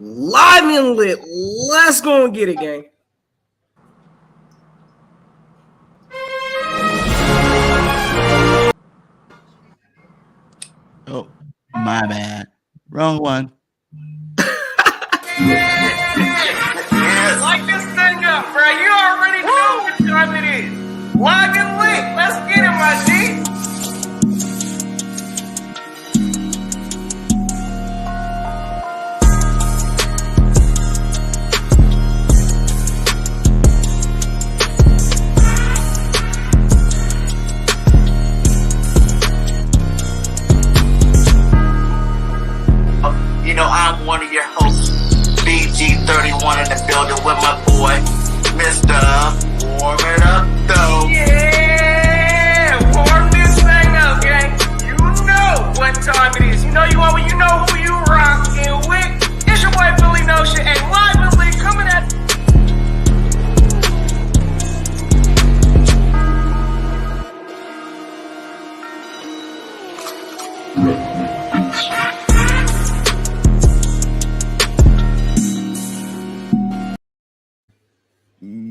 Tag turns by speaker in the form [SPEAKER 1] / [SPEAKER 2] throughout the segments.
[SPEAKER 1] Live and lit. Let's go and get it, gang.
[SPEAKER 2] Oh, my bad. Wrong one.
[SPEAKER 1] Light this thing up, bro. You already know what time it is. Live and lit. Let's get it, my G.
[SPEAKER 3] You know I'm one of your hosts, BG31 in the building with my boy, Mr. Warm It Up Though.
[SPEAKER 1] Yeah, warm this thing up, gang. You know what time it is. You know you want, you know who you rockin' with. It's your boy Billy Notion and live and lit coming at.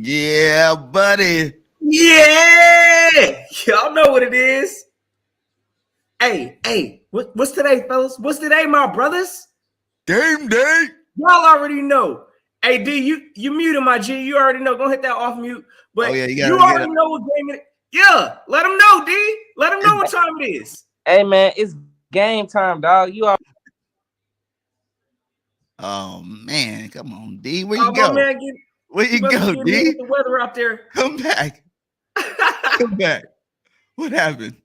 [SPEAKER 2] Yeah, buddy.
[SPEAKER 1] Yeah, y'all know what it is. Hey, what's today, fellas? What's today, my brothers?
[SPEAKER 2] Game day.
[SPEAKER 1] Y'all already know. Hey, D, you muted my G. You already know. Go hit that off mute. But you already know what game it is. Yeah, let them know, D. Let them know what time it is.
[SPEAKER 4] Hey, man, it's game time, dog. You are.
[SPEAKER 2] Oh man, come on, D. Where you go?
[SPEAKER 1] Man,
[SPEAKER 2] Where you go, D?
[SPEAKER 1] The weather out there.
[SPEAKER 2] Come back. Come back. What happened?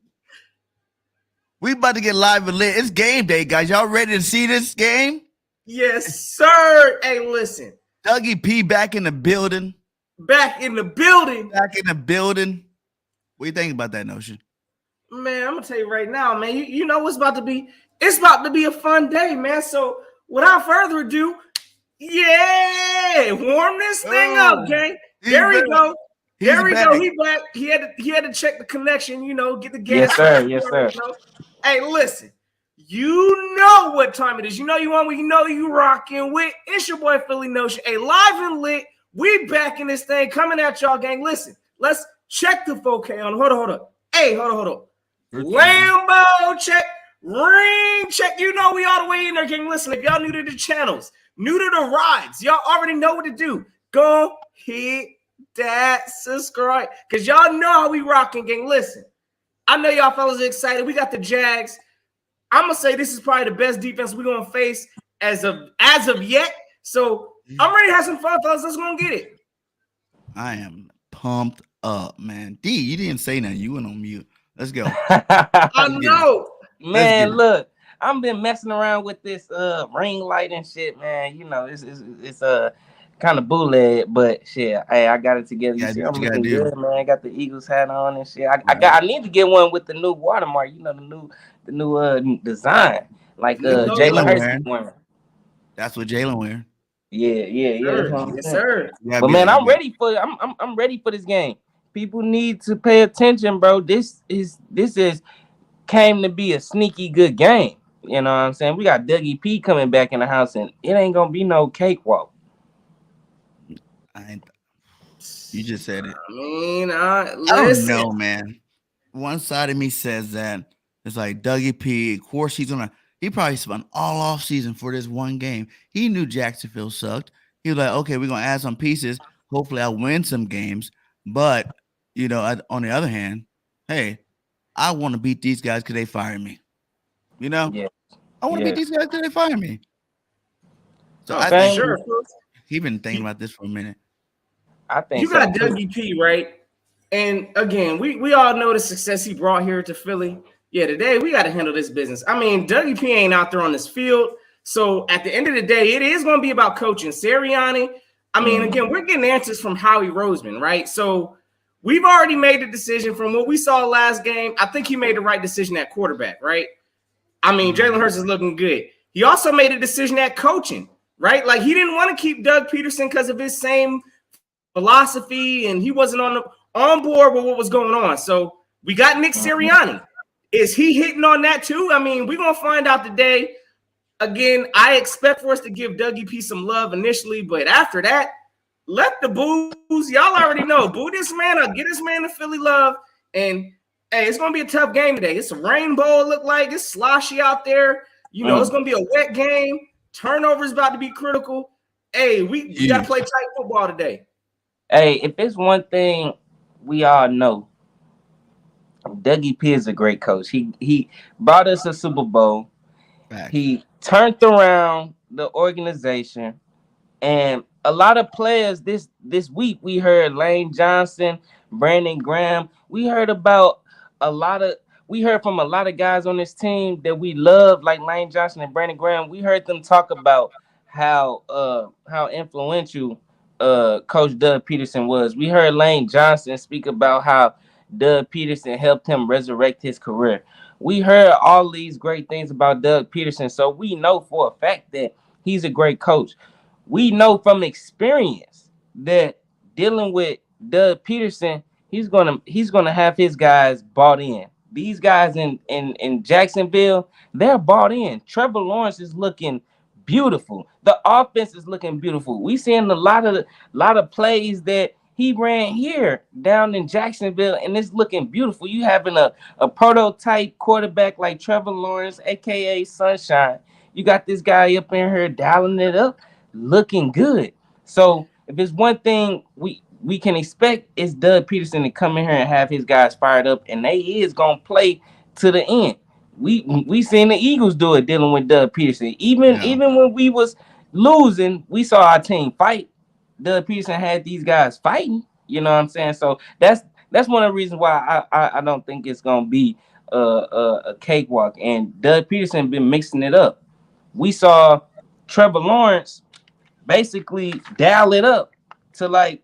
[SPEAKER 2] We about to get live and lit. It's game day, guys. Y'all ready to see this game?
[SPEAKER 1] Yes, sir. Hey, listen.
[SPEAKER 2] Dougie P back in the building.
[SPEAKER 1] Back in the building.
[SPEAKER 2] Back in the building. What do you think about that notion?
[SPEAKER 1] Man, I'm gonna tell you right now, man. You know what's about to be? It's about to be a fun day, man. So without further ado, yeah, warm this thing up, gang. There we go. There we go. He back. He had to check the connection, get the gas.
[SPEAKER 4] Yes, sir. Yes, sir.
[SPEAKER 1] Hey, listen. You know what time it is. You know you want. You know you rocking with. It's your boy Philly Notion. Hey, live and lit. We back in this thing, coming at y'all, gang. Listen, let's check the 4K on. Hold on. Hey, hold on. Lambo check. Ring check. You know we all the way in there, gang. Listen, if y'all new to the channels, new to the rides, y'all already know what to do. Go hit that subscribe, because y'all know how we rocking, gang. Listen, I know y'all fellas are excited. We got the Jags. I'm gonna say this is probably the best defense we're gonna face as of yet. So I'm ready to have some fun, fellas. Let's go get it.
[SPEAKER 2] I am pumped up, man. D, you didn't say nothing. You went on mute. Let's go.
[SPEAKER 1] I know.
[SPEAKER 4] Man, look, I've been messing around with this ring light and shit, man. You know, it's kind of bootleg, but shit, hey, I got it together. You see, I'm looking good, man. I got the Eagles hat on and shit. I need to get one with the new watermark. You know, the new design, like Jalen Hurts wearing.
[SPEAKER 2] That's what Jalen wearing.
[SPEAKER 4] Yeah.
[SPEAKER 1] Yes, sir.
[SPEAKER 4] But man, I'm ready for I'm ready for this game. People need to pay attention, bro. This is came to be a sneaky good game. You know what I'm saying? We got Dougie P coming back in the house, and it ain't gonna be no cakewalk.
[SPEAKER 2] You just said it.
[SPEAKER 1] I mean,
[SPEAKER 2] I don't know, man. One side of me says that it's like Dougie P. Of course, he probably spent all off season for this one game. He knew Jacksonville sucked. He was like, okay, we're gonna add some pieces. Hopefully, I'll win some games. But on the other hand, hey, I want to beat these guys because they fired me. I want to beat these guys because they fired me. So I think he's been thinking about this for a minute.
[SPEAKER 4] I think
[SPEAKER 1] you got Dougie P, right? And again, we all know the success he brought here to Philly. Yeah, today we got to handle this business. I mean, Dougie P ain't out there on this field. So at the end of the day, it is going to be about coaching. Sirianni, I mean, again, we're getting answers from Howie Roseman, right? So we've already made the decision from what we saw last game. I think he made the right decision at quarterback, right? I mean, Jalen Hurts is looking good. He also made a decision at coaching, right? Like, he didn't want to keep Doug Pederson because of his same philosophy, and he wasn't on board with what was going on. So we got Nick Sirianni. Is he hitting on that too? I mean, we're going to find out today. again, I expect for us to give Dougie P some love initially, but after that, let the boos. Y'all already know. Boo this man up. Get this man the Philly love. And hey, it's gonna be a tough game today. It's a rainbow. It look like it's sloshy out there. You know, it's gonna be a wet game. Turnovers about to be critical. Hey, we gotta play tight football today.
[SPEAKER 4] Hey, if it's one thing we all know, Dougie P is a great coach. He brought us a Super Bowl. He turned around the organization, and a lot of players this week we heard Lane Johnson, Brandon Graham. We heard from a lot of guys on this team that we love, like Lane Johnson and Brandon Graham. We heard them talk about how influential Coach Doug Pederson was. We heard Lane Johnson speak about how Doug Pederson helped him resurrect his career. We heard all these great things about Doug Pederson, so we know for a fact that he's a great coach. We know from experience that dealing with Doug Pederson, he's gonna have his guys bought in. These guys in Jacksonville, they're bought in. Trevor Lawrence is looking beautiful. The offense is looking beautiful. We seeing a lot of plays that he ran here down in Jacksonville, and it's looking beautiful. You having a prototype quarterback like Trevor Lawrence, aka Sunshine. You got this guy up in here dialing it up, looking good. So if it's one thing we can expect, is Doug Pederson to come in here and have his guys fired up, and they is gonna play to the end. We seen the Eagles do it dealing with Doug Pederson. Even when we was losing, we saw our team fight. Doug Pederson had these guys fighting. You know what I'm saying? So that's one of the reasons why I don't think it's gonna be a cakewalk. And Doug Pederson been mixing it up. We saw Trevor Lawrence basically dial it up to like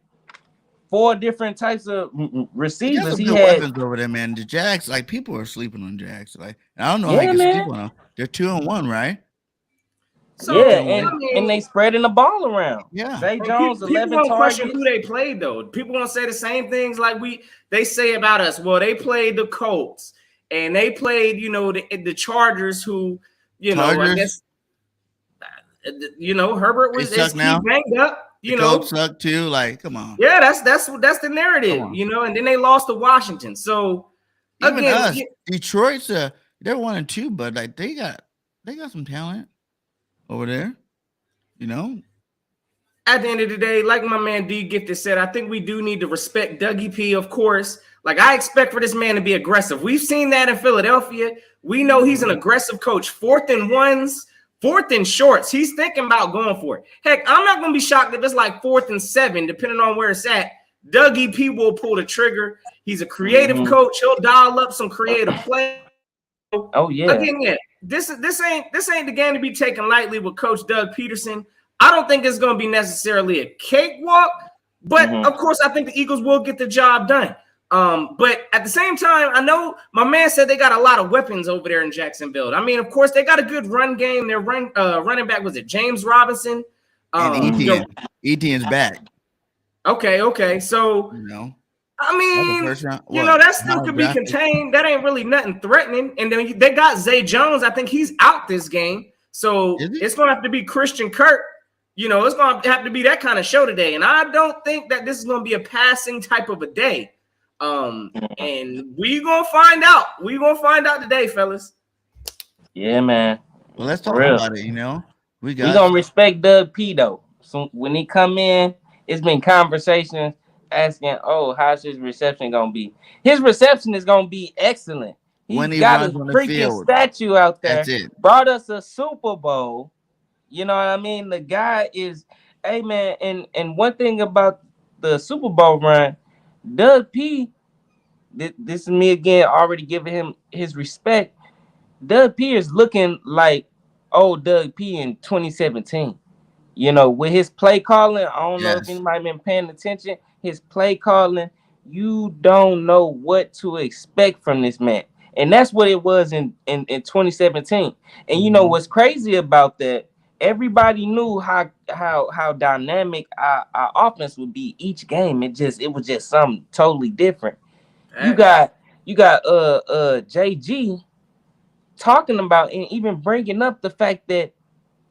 [SPEAKER 4] 4 different types of receivers. He had
[SPEAKER 2] weapons over there, man. The Jags, like, people are sleeping on Jags. Like, I don't know how you can sleep on them. They're 2-1, right?
[SPEAKER 1] So,
[SPEAKER 4] and they spreading the ball around.
[SPEAKER 2] Yeah.
[SPEAKER 4] Zay Jones, 11
[SPEAKER 1] targets.
[SPEAKER 4] question
[SPEAKER 1] who they played though. People gonna say the same things like they say about us. Well, they played the Colts and they played, the Chargers, who, I guess, Herbert was banged up.
[SPEAKER 2] The Colts suck too. Like, come on.
[SPEAKER 1] Yeah, that's the narrative. And then they lost to Washington. So
[SPEAKER 2] even us, Detroit's they're 1-2, but like they got some talent over there.
[SPEAKER 1] At the end of the day, like my man DEEGIFTED said, I think we do need to respect Dougie P, of course. Like, I expect for this man to be aggressive. We've seen that in Philadelphia. We know he's an aggressive coach. 4th and 1s, 4th and shorts. He's thinking about going for it. Heck, I'm not going to be shocked if it's like 4th and 7, depending on where it's at. Dougie P will pull the trigger. He's a creative coach. He'll dial up some creative play.
[SPEAKER 4] Oh, yeah.
[SPEAKER 1] Again, this ain't the game to be taken lightly with Coach Doug Pederson. I don't think it's going to be necessarily a cakewalk, but of course, I think the Eagles will get the job done. But at the same time, I know my man said they got a lot of weapons over there in Jacksonville. I mean, of course, they got a good run game. Their running back, was it James Robinson?
[SPEAKER 2] And Etienne's back.
[SPEAKER 1] Okay. So, I mean, that still could be contained. That ain't really nothing threatening. And then they got Zay Jones. I think he's out this game. So it's going to have to be Christian Kirk. It's going to have to be that kind of show today. And I don't think that this is going to be a passing type of a day. And we going to find out. We going to find out today, fellas.
[SPEAKER 4] Yeah, man.
[SPEAKER 2] Well, let's talk about it, We going
[SPEAKER 4] to respect Doug P, though. So when he come in, it's been conversations asking, how's his reception going to be? His reception is going to be excellent. He's got a freaking statue out there.
[SPEAKER 2] That's it.
[SPEAKER 4] Brought us a Super Bowl. You know what I mean? The guy is, hey, man, and one thing about the Super Bowl run, Doug P, this is me again already giving him his respect. Doug P is looking like old Doug P in 2017. With his play calling, I don't know if anybody been paying attention. His play calling, you don't know what to expect from this man. And that's what it was in 2017. And what's crazy about that, everybody knew how dynamic our offense would be each game. It was just something totally different. You got JG talking about and even bringing up the fact that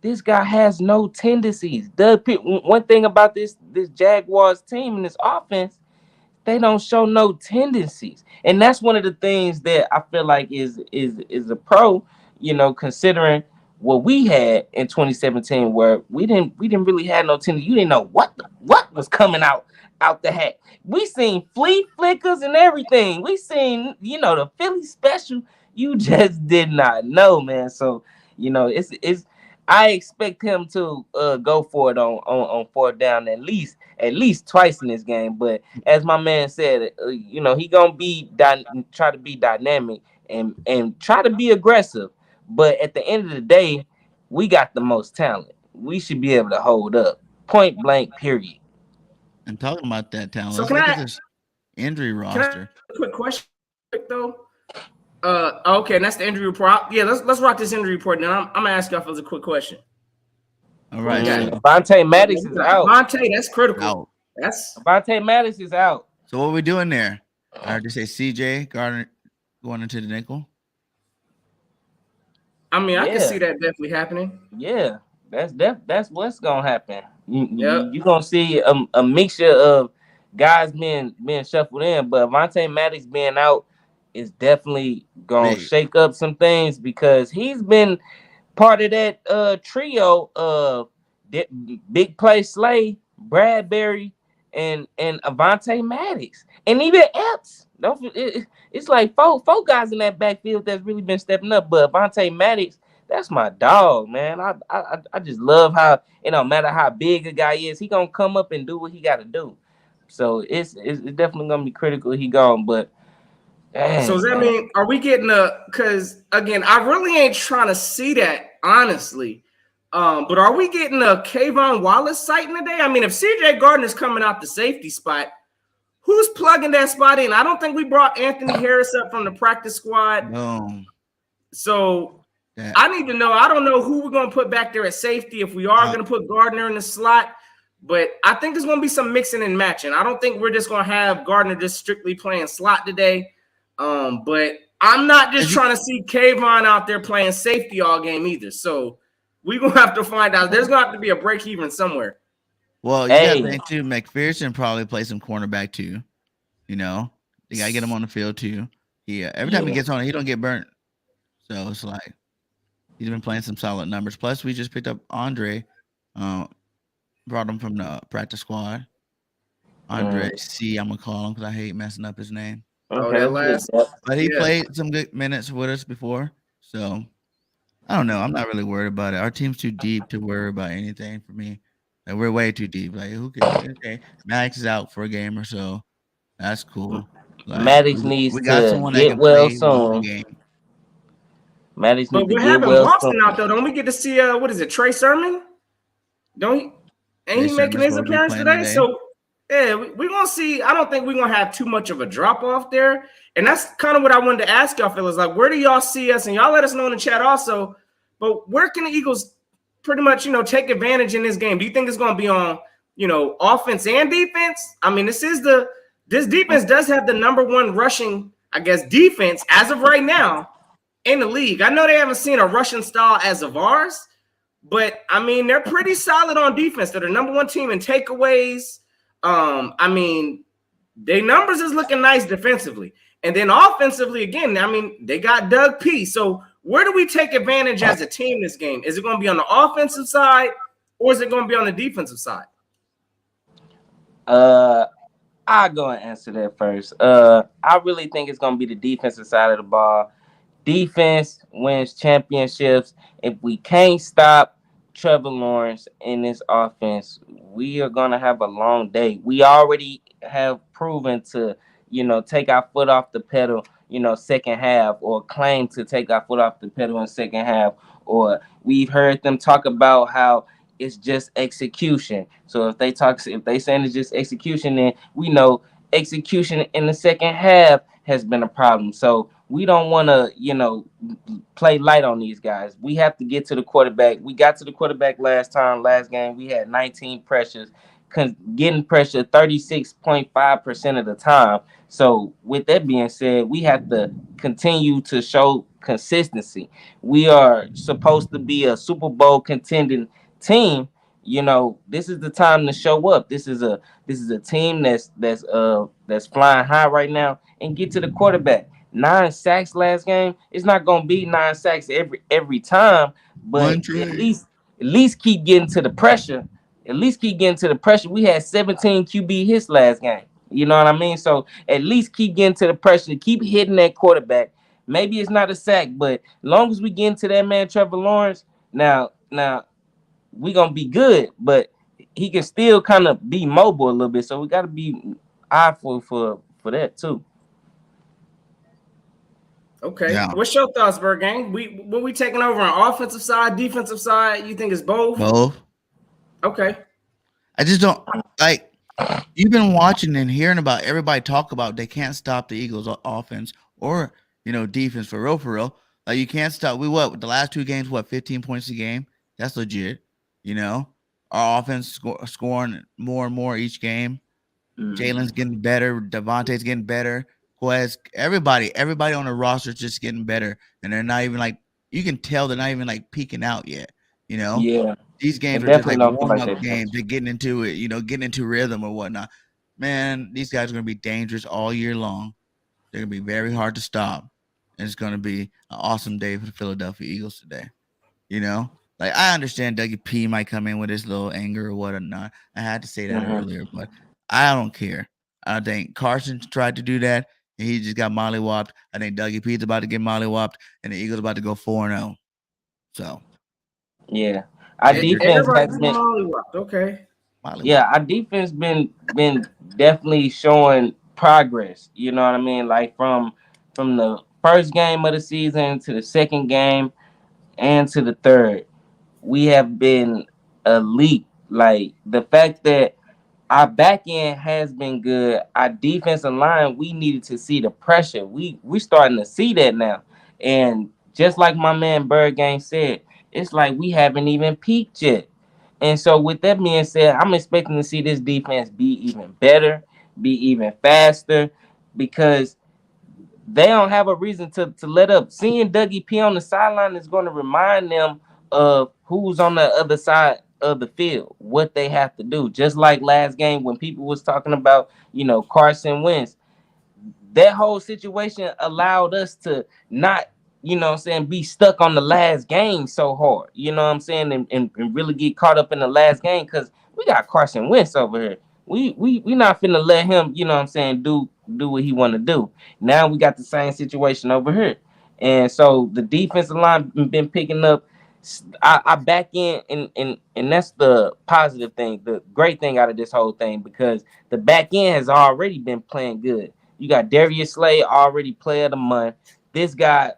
[SPEAKER 4] this guy has no tendencies. One thing about this Jaguars team and this offense, they don't show no tendencies, and that's one of the things that I feel like is a pro. Considering what we had in 2017, where we didn't really have no tendency. You didn't know what was coming out the hat. We seen flea flickers and everything. We seen the Philly special. You just did not know, man. So it's. I expect him to go for it on fourth down at least twice in this game. But as my man said, he gonna try to be dynamic and try to be aggressive. But at the end of the day, we got the most talent. We should be able to hold up. Point blank. Period.
[SPEAKER 2] And talking about that talent,
[SPEAKER 1] So
[SPEAKER 2] let's look at this injury roster.
[SPEAKER 1] Quick question, though. Okay, and that's the injury report. Yeah, let's rock this injury report. Now I'm gonna ask y'all for a quick question.
[SPEAKER 2] All right,
[SPEAKER 4] Vontae Maddox is out.
[SPEAKER 1] Vontae, that's critical.
[SPEAKER 2] Out.
[SPEAKER 1] That's
[SPEAKER 4] Vontae Maddox is out.
[SPEAKER 2] So what are we doing there? I heard you say CJ Gardner going into the nickel.
[SPEAKER 1] I mean, I can see that definitely happening.
[SPEAKER 4] Yeah, that's what's gonna happen. You're gonna see a mixture of guys being shuffled in, but Vontae Maddox being out is definitely gonna shake up some things because he's been part of that trio of Big Play Slay, Bradbury, and Vontae Maddox, and even Epps. It's like four guys in that backfield that's really been stepping up. But Vontae Maddox, that's my dog, man. I just love how no matter how big a guy is, he gonna come up and do what he got to do. So it's definitely gonna be critical. He gone, but. Dang, so
[SPEAKER 1] does that mean are we getting because again, I really ain't trying to see that honestly. But are we getting a Kayvon Wallace sighting today? I mean, if CJ Gardner's coming out the safety spot, who's plugging that spot in? I don't think we brought Anthony Harris up from the practice squad.
[SPEAKER 2] No.
[SPEAKER 1] So I need to know. I don't know who we're going to put back there at safety if we are going to put Gardner in the slot. But I think there's going to be some mixing and matching. I don't think we're just going to have Gardner just strictly playing slot today. But I'm not just trying to see Kayvon out there playing safety all game either. So we're going to have to find out. There's going to have to be a break even somewhere.
[SPEAKER 2] Well, you got to think too. McPherson probably play some cornerback too. You got to get him on the field too. Every time he gets on it, he don't get burnt. So it's like he's been playing some solid numbers. Plus, we just picked up Andre. Brought him from the practice squad. Andre C. I'm going to call him because I hate messing up his name. But he played some good minutes with us before. So I don't know. I'm not really worried about it. Our team's too deep to worry about anything for me. Like, we're way too deep. Like, who cares? Okay, Maddox is out for a game or so. That's cool. Like,
[SPEAKER 4] Maddox needs to get well soon. Maddox needs to get well
[SPEAKER 1] Boston out though. Don't we get to see what is it, Trey Sermon? Don't he? Ain't he making his appearance today? So yeah, we're gonna see. I don't think we're gonna have too much of a drop off there. And that's kind of what I wanted to ask y'all, fellas. Like, where do y'all see us? And y'all let us know in the chat also. But where can the Eagles pretty much, take advantage in this game? Do you think it's gonna be on, offense and defense? I mean, this defense does have the number one rushing, I guess, defense as of right now in the league. I know they haven't seen a rushing style as of ours, but I mean, they're pretty solid on defense. They're the number one team in takeaways. I mean, their numbers is looking nice defensively. And then offensively, again, I mean, they got Doug P. So where do we take advantage as a team this game? Is it going to be on the offensive side or is it going to be on the defensive side?
[SPEAKER 4] I'll go and answer that first. I really think it's going to be the defensive side of the ball. Defense wins championships. If we can't stop Trevor Lawrence in this offense, we are going to have a long day. We already have proven to, take our foot off the pedal, second half, or claim to take our foot off the pedal in second half. Or we've heard them talk about how it's just execution. So if they saying it's just execution, then we know execution in the second half has been a problem. So we don't want to, play light on these guys. We have to get to the quarterback. We got to the quarterback last game. We had 19 pressures getting pressure 36.5% of the time. So with that being said, we have to continue to show consistency. We are supposed to be a Super Bowl contending team. You know, this is the time to show up. This is a team that's flying high right now, and get to the quarterback. 9 sacks last game. It's not gonna be 9 sacks every time, but at least keep getting to the pressure. At least keep getting to the pressure. We had 17 QB hits last game. You know what I mean? So at least keep getting to the pressure. Keep hitting that quarterback. Maybe it's not a sack, but as long as we get into that man Trevor Lawrence, now we gonna be good. But he can still kind of be mobile a little bit. So we gotta be eyeful for that too.
[SPEAKER 1] Okay. Yeah. What's your thoughts, Pregame? When we taking over on offensive side, defensive side, you think it's both?
[SPEAKER 2] Both.
[SPEAKER 1] Okay.
[SPEAKER 2] I just don't like. You've been watching and hearing about everybody talk about they can't stop the Eagles offense or defense for real. Like you can't stop. The last 2 games 15 points a game. That's legit. Our offense scoring more and more each game. Jalen's getting better. Devontae's getting better. Quez, everybody on the roster is just getting better, and they're not even like you can tell they're not even like peaking out yet.
[SPEAKER 4] Yeah.
[SPEAKER 2] These games are just like warm-up games. They're getting into it, getting into rhythm or whatnot. Man, these guys are going to be dangerous all year long. They're going to be very hard to stop. And it's going to be an awesome day for the Philadelphia Eagles today. Like I understand Dougie P might come in with his little anger or whatnot. I had to say that earlier, but I don't care. I think Carson tried to do that, and he just got mollywopped. I think Dougie P's about to get mollywopped, and the Eagles about to go 4-0. So,
[SPEAKER 4] yeah. Our defense has been
[SPEAKER 1] okay.
[SPEAKER 4] Yeah, our defense been definitely showing progress. You know what I mean? Like from the first game of the season to the second game and to the third, we have been elite. Like the fact that our back end has been good, our defensive line, we needed to see the pressure. We starting to see that now, and just like my man Pregame said, it's like we haven't even peaked yet. And so with that being said, I'm expecting to see this defense be even better, be even faster, because they don't have a reason to let up. Seeing Dougie P on the sideline is going to remind them of who's on the other side of the field, what they have to do. Just like last game when people was talking about, Carson Wentz. That whole situation allowed us to not, be stuck on the last game so hard, and really get caught up in the last game because we got Carson Wentz over here. We not finna let him, do what he want to do. Now we got the same situation over here. And so the defensive line been picking up. I back in, and that's the positive thing, the great thing out of this whole thing, because the back end has already been playing good. You got Darius Slay, already player of the month. This guy,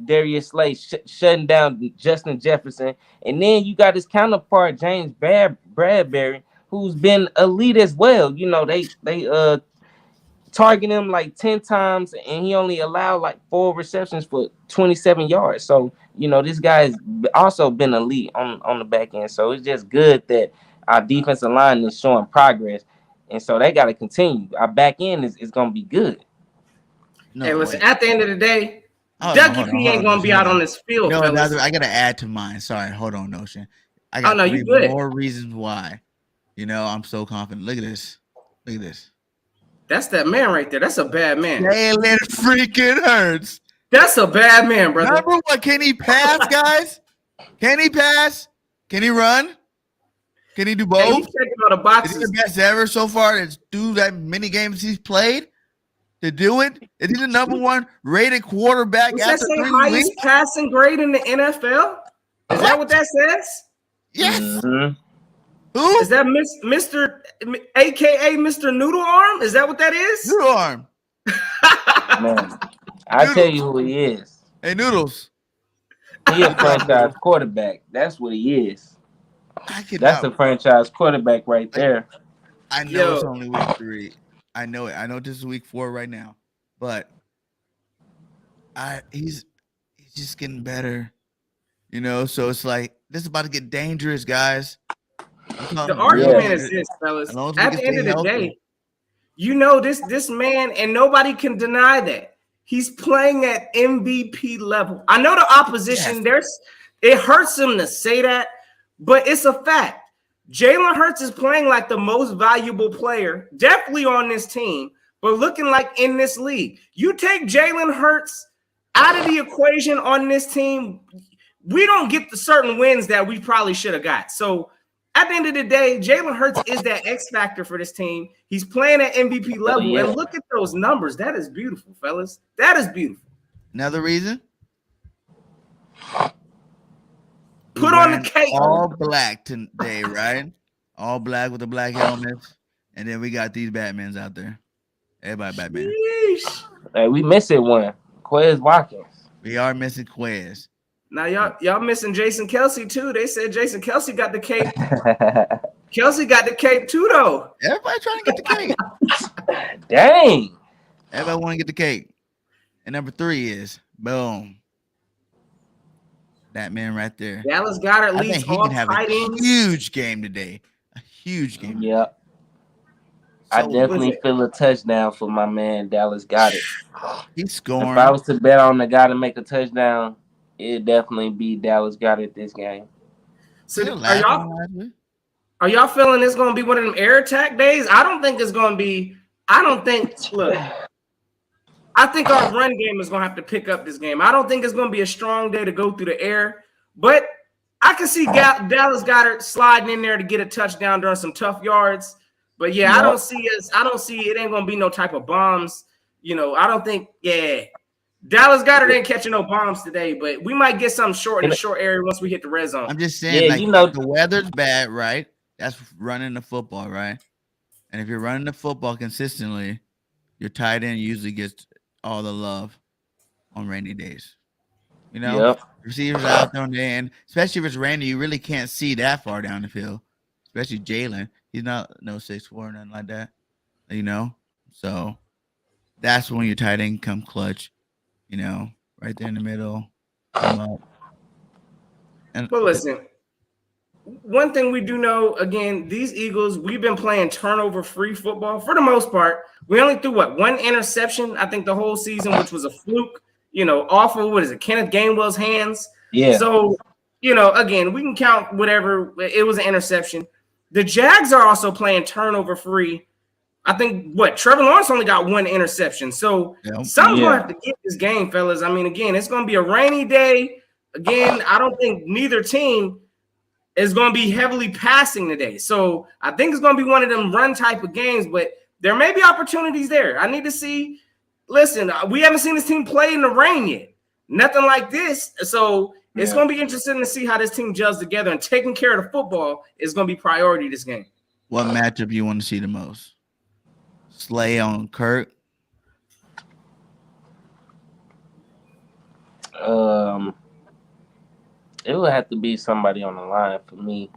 [SPEAKER 4] Darius Slay, shutting down Justin Jefferson. And then you got his counterpart, James Bradbury, who's been elite as well. They target him like 10 times, and he only allowed like 4 receptions for 27 yards. So, this guy's also been elite on the back end. So it's just good that our defensive line is showing progress. And so they got to continue. Our back end is going to be good.
[SPEAKER 1] Hey, listen, at the end of the day, Dougie P ain't going to be out on this field.
[SPEAKER 2] No, I got to add to mine. Sorry, hold on, Notion. I got 3 more reasons why. I'm so confident. Look at this.
[SPEAKER 1] That's that man right there. That's a bad man.
[SPEAKER 2] Jalen freaking Hurts.
[SPEAKER 1] That's a bad man, brother.
[SPEAKER 2] Number one, can he pass, guys? Can he pass? Can he run? Can he do both?
[SPEAKER 1] Hey, he's checking out the boxes.
[SPEAKER 2] Is he the best ever so far to do that many games he's played? To do it? Is he the number 1 rated quarterback after 3 weeks?
[SPEAKER 1] Highest passing grade in the NFL? Is that what that says?
[SPEAKER 2] Yes.
[SPEAKER 4] Mm-hmm.
[SPEAKER 2] Who?
[SPEAKER 1] Is that Mr. AKA Mr. Noodle Arm? Is that what that is?
[SPEAKER 2] Noodle Arm.
[SPEAKER 4] Man, I tell you who he is.
[SPEAKER 2] Hey, Noodles.
[SPEAKER 4] He a franchise quarterback. That's what he is. That's a franchise quarterback right there.
[SPEAKER 2] I know it's only week 3. I know it. I know this is week 4 right now, but he's just getting better, So it's like this is about to get dangerous, guys.
[SPEAKER 1] The argument is this, fellas. At the end of the day, you know this man, and nobody can deny that he's playing at MVP level. I know the opposition. It hurts him to say that, but it's a fact. Jalen Hurts is playing like the most valuable player, definitely on this team, but looking like in this league. You take Jalen Hurts out of the equation on this team, we don't get the certain wins that we probably should have got. So at the end of the day, Jalen Hurts is that X factor for this team. He's playing at MVP level, and look at those numbers. That is beautiful, fellas. That is beautiful.
[SPEAKER 2] Another reason?
[SPEAKER 1] Put on the cape.
[SPEAKER 2] All black today, right? All black with the black helmets. And then we got these Batmans out there. Everybody Batman.
[SPEAKER 1] Sheesh.
[SPEAKER 4] Hey, we missing one. Quez Watkins.
[SPEAKER 2] We are missing Quez.
[SPEAKER 1] Now y'all missing Jason Kelsey too. They said Jason Kelsey got the cape. Kelsey got the cape too, though.
[SPEAKER 2] Everybody trying to get the cape.
[SPEAKER 4] Dang.
[SPEAKER 2] Everybody want to get the cake. And number 3 is boom. That man right there.
[SPEAKER 1] Dallas Goedert
[SPEAKER 2] I
[SPEAKER 1] leads
[SPEAKER 2] think he
[SPEAKER 1] all
[SPEAKER 2] can have
[SPEAKER 1] tight
[SPEAKER 2] a
[SPEAKER 1] ends.
[SPEAKER 2] huge game today. A huge game.
[SPEAKER 4] Yeah. I definitely feel a touchdown for my man Dallas Goedert.
[SPEAKER 2] He's scoring.
[SPEAKER 4] If I was to bet on the guy to make a touchdown, it'd definitely be Dallas Goedert this game.
[SPEAKER 1] So are y'all feeling it's going to be one of them air attack days? I don't think it's going to be. Look, I think our run game is going to have to pick up this game. I don't think it's going to be a strong day to go through the air, but I can see Dallas Goedert sliding in there to get a touchdown during some tough yards. But yeah, I don't see it ain't going to be no type of bombs. You know, I don't think, Dallas Goedert ain't catching no bombs today, but we might get something short in the short area once we hit the red zone.
[SPEAKER 2] I'm just saying, the weather's bad, right? That's running the football, right? And if you're running the football consistently, your tight end usually gets all the love on rainy days. You know, receivers out there on the end, especially if it's rainy, you really can't see that far down the field, especially Jalen. He's not no 6'4", or nothing like that, you know? So that's when your tight end come clutch, you know, right there in the middle. Come up.
[SPEAKER 1] But listen, one thing we do know, again, these Eagles, we've been playing turnover-free football for the most part. We only threw, one interception, I think, the whole season, which was a fluke, you know, off of, Kenneth Gainwell's hands. Yeah. So, you know, again, we can count whatever. It was an interception. The Jags are also playing turnover-free. I think, Trevor Lawrence only got 1 interception. So someone's going to have to get this game, fellas. I mean, again, it's going to be a rainy day. Again, I don't think neither team is going to be heavily passing today. So I think it's going to be one of them run type of games, but there may be opportunities there. I need to see. Listen, we haven't seen this team play in the rain yet. Nothing like this. So it's going to be interesting to see how this team gels together, and taking care of the football is going to be priority this game.
[SPEAKER 2] What matchup you want to see the most? Slay on Kirk?
[SPEAKER 4] It would have to be somebody on the line for me,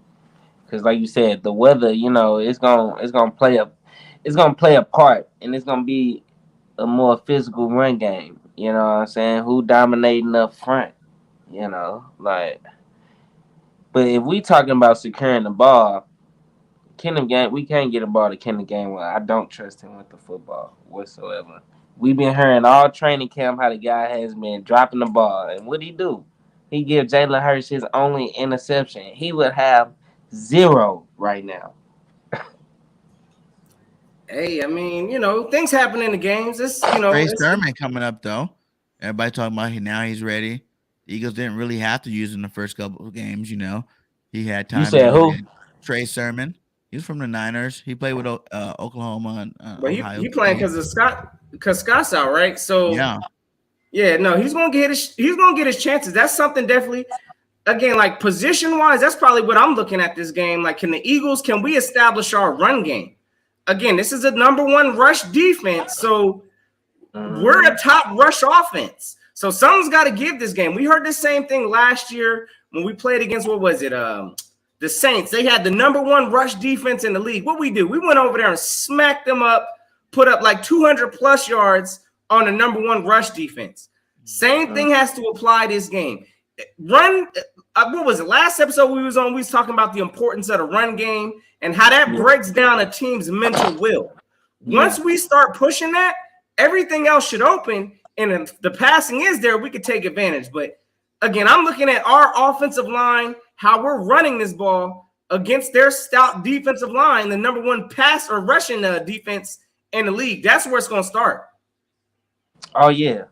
[SPEAKER 4] because like you said, the weather, you know, it's gonna play a part, and it's gonna be a more physical run game. You know what I'm saying? Who dominating up front? You know, but if we talking about securing the ball, we can't get a ball to Kenneth Gainwell. I don't trust him with the football whatsoever. We've been hearing all training camp how the guy has been dropping the ball, and what'd he do? He give Jalen Hurts his only interception. He would have 0 right now.
[SPEAKER 1] Hey, I mean, you know, things happen in the games. It's, you know,
[SPEAKER 2] Trey Sermon coming up though. Everybody talking about now he's ready. The Eagles didn't really have to use him in the first couple of games. You know, he had time.
[SPEAKER 4] You said who?
[SPEAKER 2] Trey Sermon. He's from the Niners. He played with Oklahoma.
[SPEAKER 1] But he playing because Scott's out, right? So no, he's gonna get his chances. That's something definitely. Again, like position wise, that's probably what I'm looking at this game. Like, can we establish our run game? Again, this is a #1 rush defense, so we're a top rush offense. So someone's got to give this game. We heard the same thing last year when we played against the Saints. They had the #1 rush defense in the league. What we do? We went over there and smacked them up, put up like 200+ yards on the #1 rush defense. Same thing has to apply this game. run. What was it? Last episode we was on, we was talking about the importance of the run game and how that breaks down a team's mental will. Once we start pushing that, everything else should open. And if the passing is there, we could take advantage. But again, I'm looking at our offensive line, how we're running this ball against their stout defensive line, the number one pass or rushing defense in the league. That's where it's going to start.
[SPEAKER 4] Oh yeah,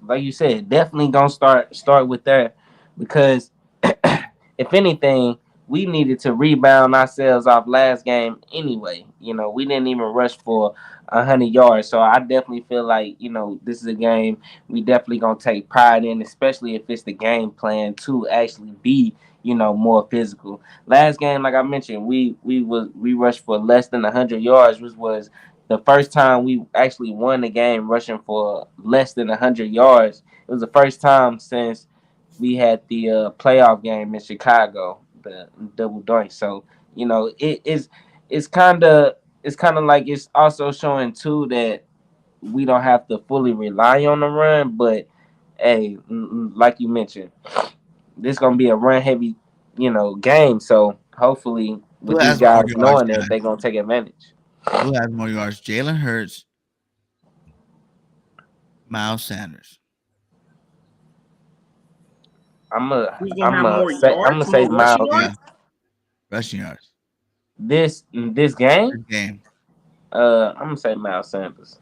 [SPEAKER 4] like you said, definitely gonna start with that, because if anything, we needed to rebound ourselves off last game anyway. You know, we didn't even rush for 100 yards, so I definitely feel like, you know, this is a game we definitely gonna take pride in, especially if it's the game plan to actually be, you know, more physical. Last game, like I mentioned, we rushed for less than 100 yards, which was the first time we actually won the game rushing for less than 100 yards. It was the first time since we had the playoff game in Chicago, the double doink. So, you know, it's kind of like it's also showing too that we don't have to fully rely on the run. But hey, like you mentioned, this is gonna be a run heavy, you know, game. So hopefully, with these guys knowing that, they're gonna take advantage.
[SPEAKER 2] Who has more yards? Jalen Hurts, Miles Sanders.
[SPEAKER 4] I'm gonna say Miles.
[SPEAKER 2] Yeah. Rushing yards.
[SPEAKER 4] This game. I'm gonna say Miles Sanders.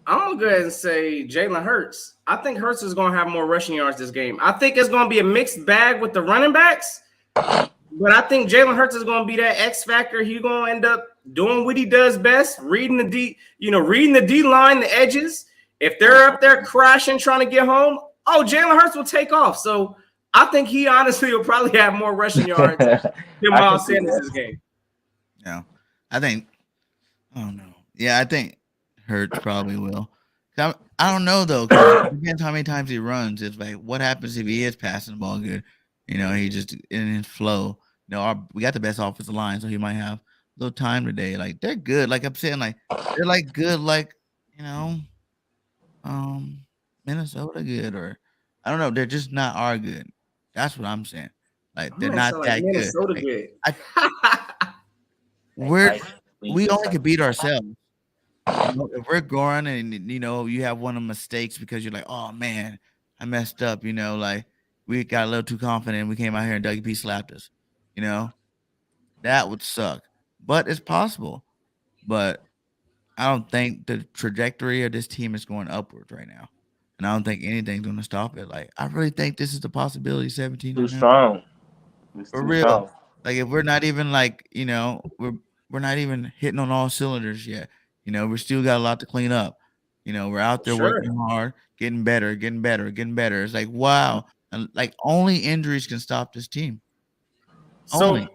[SPEAKER 1] I'm gonna go ahead and say Jalen Hurts. I think Hurts is gonna have more rushing yards this game. I think it's gonna be a mixed bag with the running backs, but I think Jalen Hurts is gonna be that X factor. He's gonna end up doing what he does best, reading the D line, the edges. If they're up there crashing, trying to get home, Jalen Hurts will take off. So I think he honestly will probably have more rushing yards than Miles Sanders this game.
[SPEAKER 2] Yeah, I don't know. Yeah, I think Hurts probably will. I don't know though, because it depends how many times he runs. It's like, what happens if he is passing the ball good? You know, he just in his flow. You know, we got the best offensive line, so he might have a little time today. Like, they're good. Like I'm saying, like they're like good, like, you know, Minnesota good, or I don't know. They're just not our good. That's what I'm saying. Like, they're not that good.
[SPEAKER 1] Minnesota good.
[SPEAKER 2] We only could beat ourselves. You know, if we're going and, you know, you have one of the mistakes because you're like, oh man, I messed up, you know, like we got a little too confident. We came out here and Dougie P slapped us, you know, that would suck, but it's possible. But I don't think the trajectory of this team is going upwards right now. And I don't think anything's going to stop it. Like, I really think this is the possibility. 17
[SPEAKER 4] too strong.
[SPEAKER 2] For real. Strong. Like, if we're not even like, you know, we're not even hitting on all cylinders yet. You know, we still got a lot to clean up. You know, we're out there working hard, getting better. It's like, wow. And like, only injuries can stop this team. Only.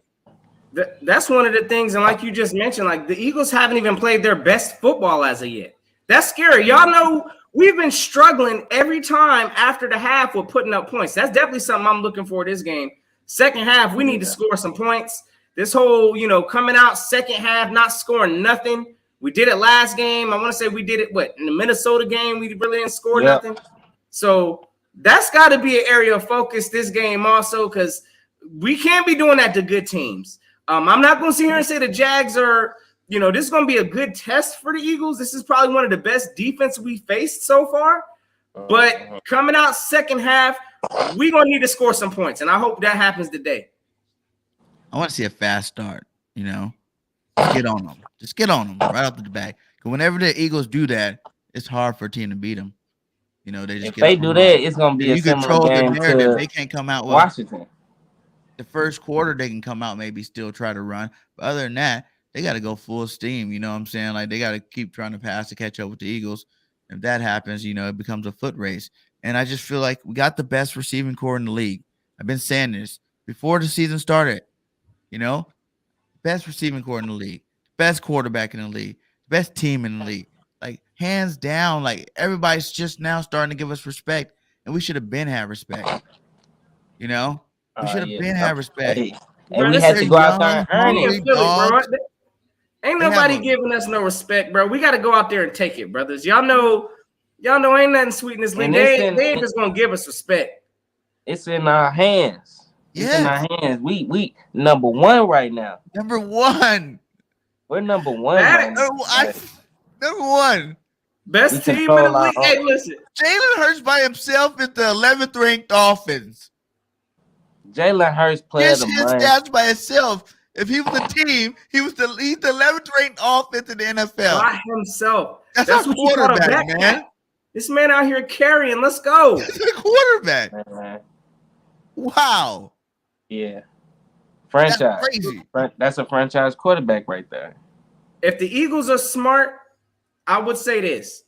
[SPEAKER 1] So that's one of the things. And like you just mentioned, like the Eagles haven't even played their best football as of yet. That's scary. Y'all know we've been struggling every time after the half with putting up points. That's definitely something I'm looking for this game. Second half, we need to score some points. This whole, you know, coming out second half, not scoring nothing. We did it last game. I want to say we did it, in the Minnesota game, we really didn't score nothing. So that's got to be an area of focus this game also, because we can't be doing that to good teams. I'm not going to sit here and say the Jags are, you know, this is going to be a good test for the Eagles. This is probably one of the best defense we faced so far. But coming out second half, we're going to need to score some points, and I hope that happens today.
[SPEAKER 2] I want to see a fast start, you know. Get on them. Just get on them right off the back. Because whenever the Eagles do that, it's hard for a team to beat them. You know, they just
[SPEAKER 4] if they do that, it's going to be a similar game to
[SPEAKER 2] they can't come out
[SPEAKER 4] Washington.
[SPEAKER 2] The first quarter, they can come out, maybe still try to run. But other than that, they got to go full steam. You know what I'm saying? Like, they got to keep trying to pass to catch up with the Eagles. If that happens, you know, it becomes a foot race. And I just feel like we got the best receiving core in the league. I've been saying this before the season started. You know, best receiving core in the league, best quarterback in the league, best team in the league. Like, hands down, like, everybody's just now starting to give us respect, and we should have been had respect. You know, we should have been had respect.
[SPEAKER 4] And we had to go out there and earn it.
[SPEAKER 1] Ain't nobody giving us no respect, bro. We got to go out there and take it, brothers. Y'all know Y'all know ain't nothing sweet in this league. They ain't just gonna give us respect.
[SPEAKER 4] It's in our hands. It's in our hands. We number one right now.
[SPEAKER 2] Number one.
[SPEAKER 4] We're number one. Right now.
[SPEAKER 2] Number one.
[SPEAKER 1] Best team in the league. Hey, listen.
[SPEAKER 2] Jalen Hurts by himself is the 11th ranked offense.
[SPEAKER 4] Jalen Hurts played his
[SPEAKER 2] stats by himself. If he was a team, he's the 11th ranked offense in the NFL.
[SPEAKER 1] By himself.
[SPEAKER 2] That's a quarterback, man.
[SPEAKER 1] This man out here carrying. Let's go.
[SPEAKER 2] That's a quarterback. Wow.
[SPEAKER 4] Yeah. Franchise.
[SPEAKER 2] That's crazy.
[SPEAKER 4] That's a franchise quarterback right there.
[SPEAKER 1] If the Eagles are smart, I would say this.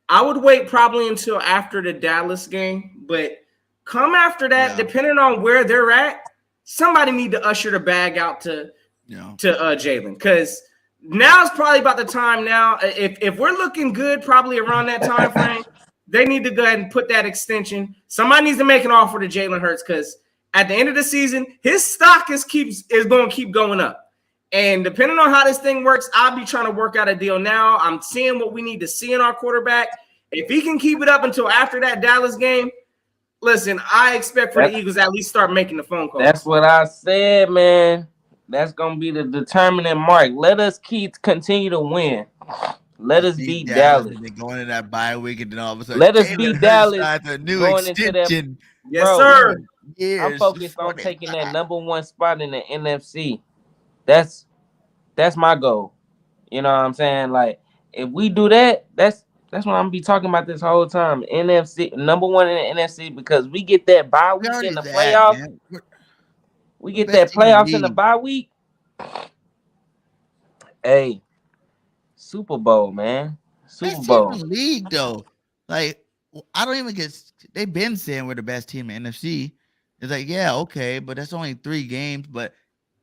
[SPEAKER 1] I would wait probably until after the Dallas game, but come after that, depending on where they're at, somebody need to usher the bag out to Jalen, because now it's probably about the time now. If we're looking good, probably around that time frame, they need to go ahead and put that extension. Somebody needs to make an offer to Jalen Hurts, because at the end of the season, his stock is going to keep going up. And depending on how this thing works, I'll be trying to work out a deal now. I'm seeing what we need to see in our quarterback. If he can keep it up until after that Dallas game, listen, I expect for the Eagles to at least start making the phone call.
[SPEAKER 4] That's what I said, man. That's going to be the determining mark. Let us continue to win. Let us beat Dallas.
[SPEAKER 2] They're going into that bye week, and then all of a sudden,
[SPEAKER 4] let us beat Dallas.
[SPEAKER 2] A new extension.
[SPEAKER 1] Yes, sir.
[SPEAKER 4] I'm focused on taking that number one spot in the NFC. That's my goal. You know what I'm saying? Like, if we do that, that's what I'm gonna be talking about this whole time. NFC, number one in the NFC, because we get that bye week in the playoffs. We get that playoffs in the bye week. Hey, Super Bowl, man. Super Bowl.
[SPEAKER 2] In the league, though. Like, I don't even get. They've been saying we're the best team in the NFC. It's like, yeah, okay, but that's only 3 games. But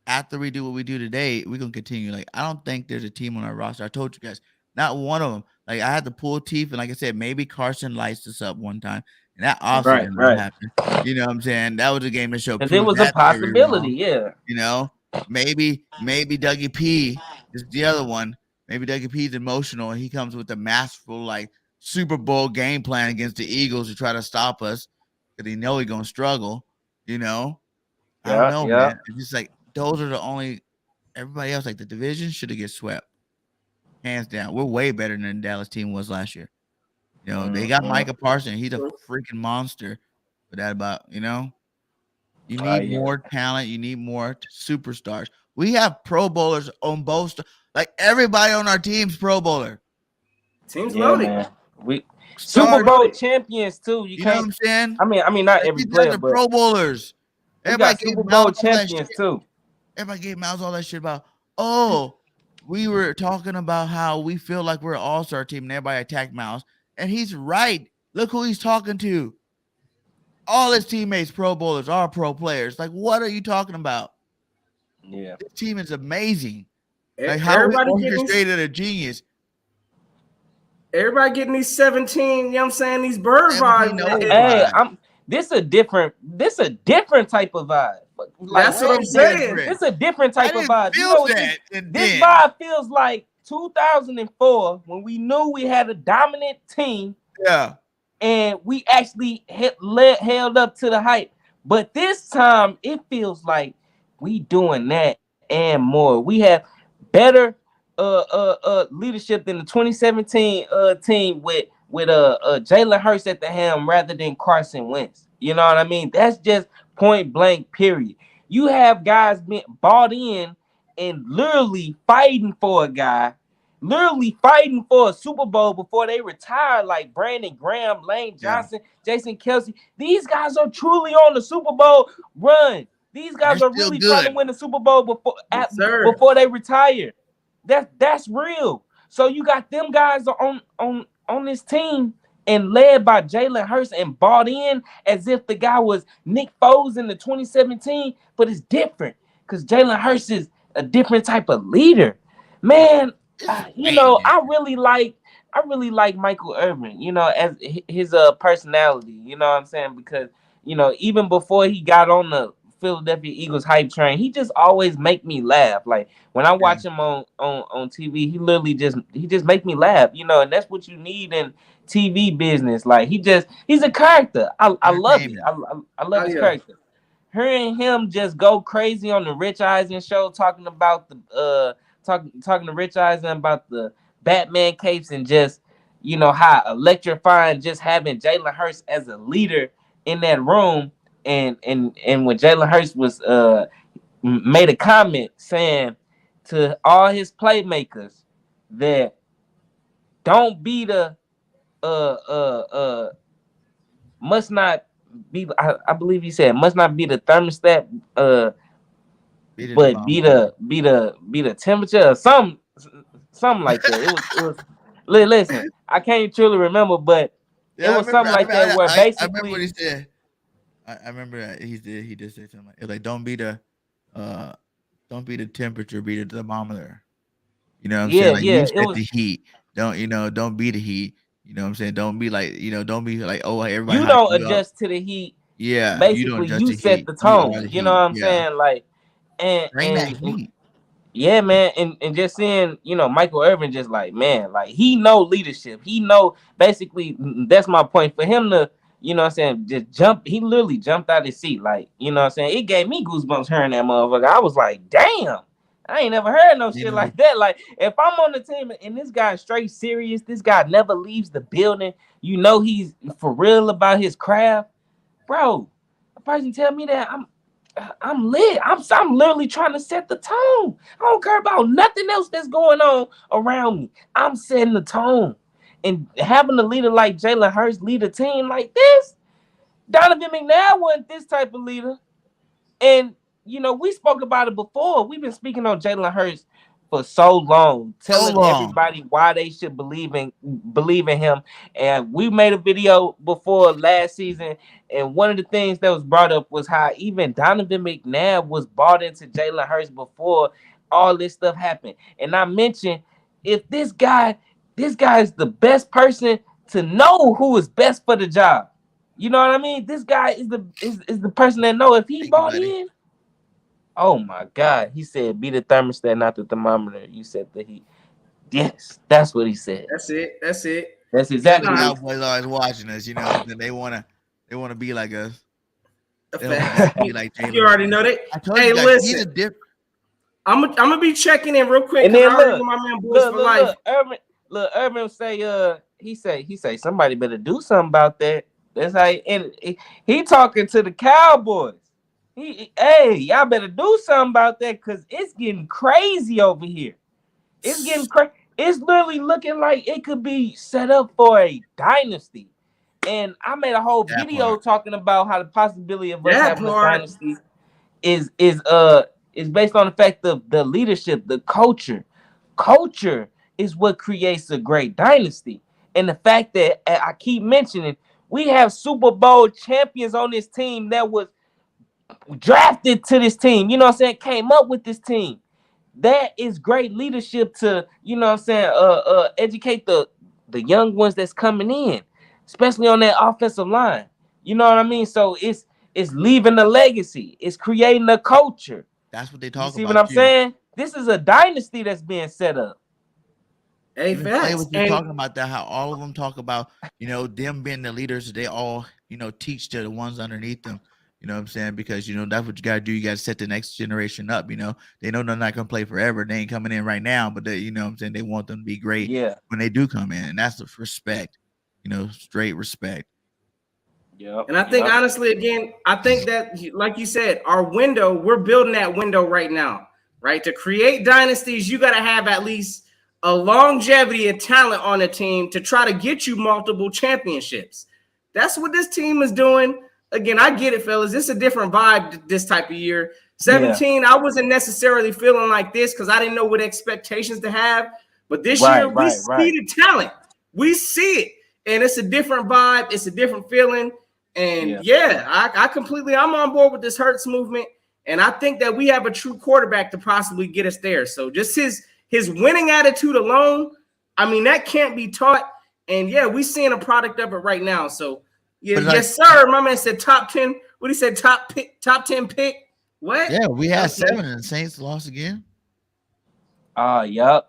[SPEAKER 2] after we do what we do today, we're gonna continue. Like, I don't think there's a team on our roster. I told you guys, not one of them. Like, I had to pull teeth, and like I said, maybe Carson lights us up one time, and that also didn't happen. You know what I'm saying? That was a game that showed.
[SPEAKER 4] And it was a possibility, yeah.
[SPEAKER 2] You know, maybe Dougie P is the other one. Maybe Dougie P is emotional, and he comes with a masterful, like, Super Bowl game plan against the Eagles to try to stop us because he know he's gonna struggle. You know, I don't know, man. It's just like those are the only. Everybody else, like the division, should have get swept, hands down. We're way better than the Dallas team was last year. You know, they got Micah Parsons. He's a freaking monster. But that about, you know, you need more talent. You need more superstars. We have Pro Bowlers on both. Like, everybody on our team's Pro Bowler.
[SPEAKER 1] Team's loaded.
[SPEAKER 4] Man. We Super Bowl champions too. You
[SPEAKER 2] know what I'm saying?
[SPEAKER 4] I mean, not every player, but
[SPEAKER 2] Pro Bowlers.
[SPEAKER 4] Everybody Super Bowl champions too.
[SPEAKER 2] Everybody gave Miles all that shit about. Oh, we were talking about how we feel like we're an all-star team, and everybody attacked Miles, and he's right. Look who he's talking to. All his teammates, Pro Bowlers, are pro players. Like, what are you talking about?
[SPEAKER 4] Yeah,
[SPEAKER 2] this team is amazing. Like, how we orchestrated a genius.
[SPEAKER 1] Everybody getting these 17, you know what I'm saying? These bird vibes.
[SPEAKER 4] Hey, this a different type of vibe.
[SPEAKER 1] Like, that's what I'm saying.
[SPEAKER 4] It's a different type of vibe.
[SPEAKER 2] You know,
[SPEAKER 4] this vibe feels like 2004 when we knew we had a dominant team.
[SPEAKER 2] Yeah.
[SPEAKER 4] And we actually held up to the hype. But this time it feels like we doing that and more. We have better leadership than the 2017 team with Jalen Hurts at the helm rather than Carson Wentz. You know what I mean? That's just point blank, period. You have guys being bought in and literally fighting for a guy, literally fighting for a Super Bowl before they retire, like Brandon Graham, Lane Johnson, Jason Kelsey. These guys are truly on the Super Bowl run. These guys are really trying to win the Super Bowl before they retire. That's real. So you got them guys on this team and led by Jalen Hurts and bought in as if the guy was Nick Foles in the 2017, but it's different because Jalen Hurts is a different type of leader. Man, you know, I really like Michael Irvin, you know, as his personality, you know what I'm saying? Because, you know, even before he got on the Philadelphia Eagles hype train. He just always make me laugh. Like when I watch him on TV, he literally just make me laugh, you know, and that's what you need in TV business. Like he's a character. I love it. I love his character. Hearing him just go crazy on the Rich Eisen show, talking about the talking to Rich Eisen about the Batman capes and just, you know, how electrifying just having Jalen Hurts as a leader in that room. And when Jalen Hurts was made a comment saying to all his playmakers that don't be the must not be, I believe he said must not be the thermostat, but be the temperature or something like that. It was listen, I can't truly remember, but it was something like that where basically
[SPEAKER 2] I remember what he said. I remember that he did say something like don't be the temperature, be the thermometer. You know what I'm saying? Like you set the heat. Don't be the heat. You know what I'm saying? Don't be like, don't be like, oh, everybody.
[SPEAKER 4] You don't adjust to the heat.
[SPEAKER 2] Yeah.
[SPEAKER 4] Basically, you set the tone. You know what I'm saying? Like, and yeah, man, and just seeing, Michael Irvin just like, man, like he know leadership. He know, basically, that's my point for him to, you know what I'm saying, just jump. He literally jumped out of his seat. Like, you know what I'm saying? It gave me goosebumps hearing that motherfucker. I was like, damn, I ain't never heard no shit like that. Like, if I'm on the team and this guy's straight serious, this guy never leaves the building, he's for real about his craft, bro. A person tell me that, I'm lit. I'm literally trying to set the tone. I don't care about nothing else that's going on around me. I'm setting the tone. And having a leader like Jalen Hurts lead a team like this, Donovan McNabb wasn't this type of leader. And, we spoke about it before. We've been speaking on Jalen Hurts for so long, telling everybody why they should believe in him. And we made a video before last season, and one of the things that was brought up was how even Donovan McNabb was bought into Jalen Hurts before all this stuff happened. And I mentioned, if this guy is the best person to know who is best for the job. You know what I mean? This guy is the person that know if he bought in. Oh my God. He said, be the thermostat, not the thermometer. You said the heat. Yes, that's what he said.
[SPEAKER 1] That's it.
[SPEAKER 4] That's exactly
[SPEAKER 2] what Cowboys always watching us, they wanna be like us.
[SPEAKER 1] Be like Jalen. You already know that. Hey, listen. I'm gonna be checking in real quick.
[SPEAKER 4] And then
[SPEAKER 1] my man Boys for Life.
[SPEAKER 4] Urban say he say somebody better do something about that. That's how he talking to the Cowboys. Hey, y'all better do something about that because it's getting crazy over here. It's getting crazy. It's literally looking like it could be set up for a dynasty. And I made a whole video talking about how the possibility of us having a dynasty is based on the fact of the leadership, the culture. Culture is what creates a great dynasty. And the fact that I keep mentioning, we have Super Bowl champions on this team that was drafted to this team, you know what I'm saying, came up with this team. That is great leadership to, you know what I'm saying, educate the young ones that's coming in, especially on that offensive line. You know what I mean? So it's leaving a legacy. It's creating a culture.
[SPEAKER 2] That's what they talk about.
[SPEAKER 4] See what I'm saying? This is a dynasty that's being set up.
[SPEAKER 1] Hey,
[SPEAKER 2] facts. What you're talking about that, how all of them talk about, them being the leaders, they all, teach to the ones underneath them. You know what I'm saying? Because, that's what you got to do. You got to set the next generation up. They know they're not going to play forever. They ain't coming in right now, but they, what I'm saying? They want them to be great when they do come in. And that's the respect, straight respect.
[SPEAKER 1] Yeah. And I think, honestly, again, I think that, like you said, our window, we're building that window right now, right? To create dynasties, you got to have at least a longevity of talent on the team to try to get you multiple championships. That's what this team is doing. Again, I get it, fellas. It's a different vibe this type of year. 17, I wasn't necessarily feeling like this because I didn't know what expectations to have. But this year, we see the talent. We see it. And it's a different vibe. It's a different feeling. And, I'm on board with this Hurts movement. And I think that we have a true quarterback to possibly get us there. So just his winning attitude alone, I mean, that can't be taught. And, we're seeing a product of it right now. So, yes, sir. My man said top 10. What he said, top 10 pick. What?
[SPEAKER 2] Yeah, we had
[SPEAKER 1] Okay.
[SPEAKER 2] 7 and the Saints lost again.
[SPEAKER 4] Yup.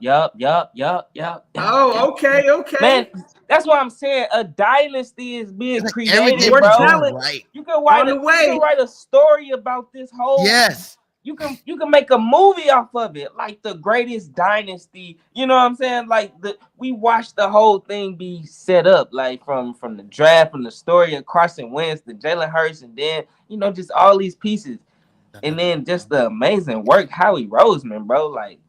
[SPEAKER 1] Oh, okay.
[SPEAKER 4] Man, that's what I'm saying. A dynasty is being
[SPEAKER 2] Like
[SPEAKER 4] created,
[SPEAKER 2] everything
[SPEAKER 1] More
[SPEAKER 2] was
[SPEAKER 4] bro.
[SPEAKER 2] going
[SPEAKER 1] talent
[SPEAKER 2] right.
[SPEAKER 4] You can
[SPEAKER 1] on the way.
[SPEAKER 4] write a story about this whole.
[SPEAKER 2] Yes.
[SPEAKER 4] You can make a movie off of it, like the greatest dynasty. You know what I'm saying? Like we watched the whole thing be set up, like from the draft, from the story of Carson Wentz, the Jalen Hurts, and then just all these pieces, and then just the amazing work Howie Roseman, bro. Like,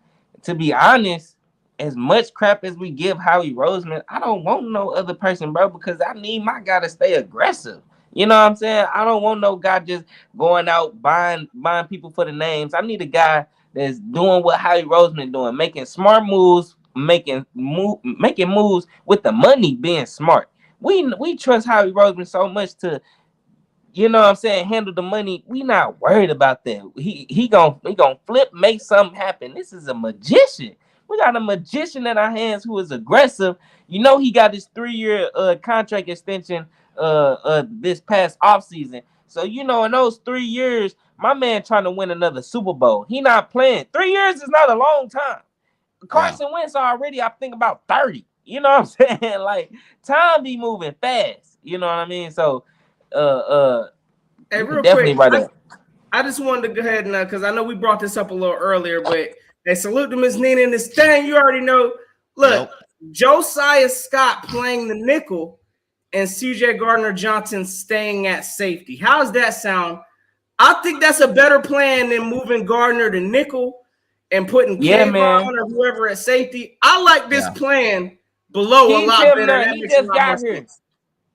[SPEAKER 4] to be honest, as much crap as we give Howie Roseman, I don't want no other person, bro, because I need my guy to stay aggressive. You know what I'm saying? I don't want no guy just going out buying people for the names. I need a guy that's doing what Howie Roseman doing, making smart moves, making moves with the money, being smart. We trust Howie Roseman so much to, you know what I'm saying, handle the money. We not worried about that. He gonna flip, make something happen. This is a magician. We got a magician in our hands who is aggressive. You know, he got his 3-year contract extension this past offseason. So, in those 3 years, my man trying to win another Super Bowl. He not playing. 3 years is not a long time. Carson Wentz already, I think, about 30. You know what I'm saying? Like, time be moving fast. You know what I mean? So,
[SPEAKER 1] Hey, real
[SPEAKER 4] definitely
[SPEAKER 1] quick,
[SPEAKER 4] right.
[SPEAKER 1] I just wanted to go ahead and because I know we brought this up a little earlier, but hey, salute to Miss Nina and this thing. You already know. Look, Josiah Scott playing the nickel and CJ Gardner-Johnson staying at safety. How's that sound? I think that's a better plan than moving Gardner to nickel and putting Kayvon or whoever at safety. I like this plan below a lot better. That
[SPEAKER 4] he
[SPEAKER 1] makes a
[SPEAKER 4] just
[SPEAKER 1] lot
[SPEAKER 4] got
[SPEAKER 1] more
[SPEAKER 4] here.
[SPEAKER 1] sense.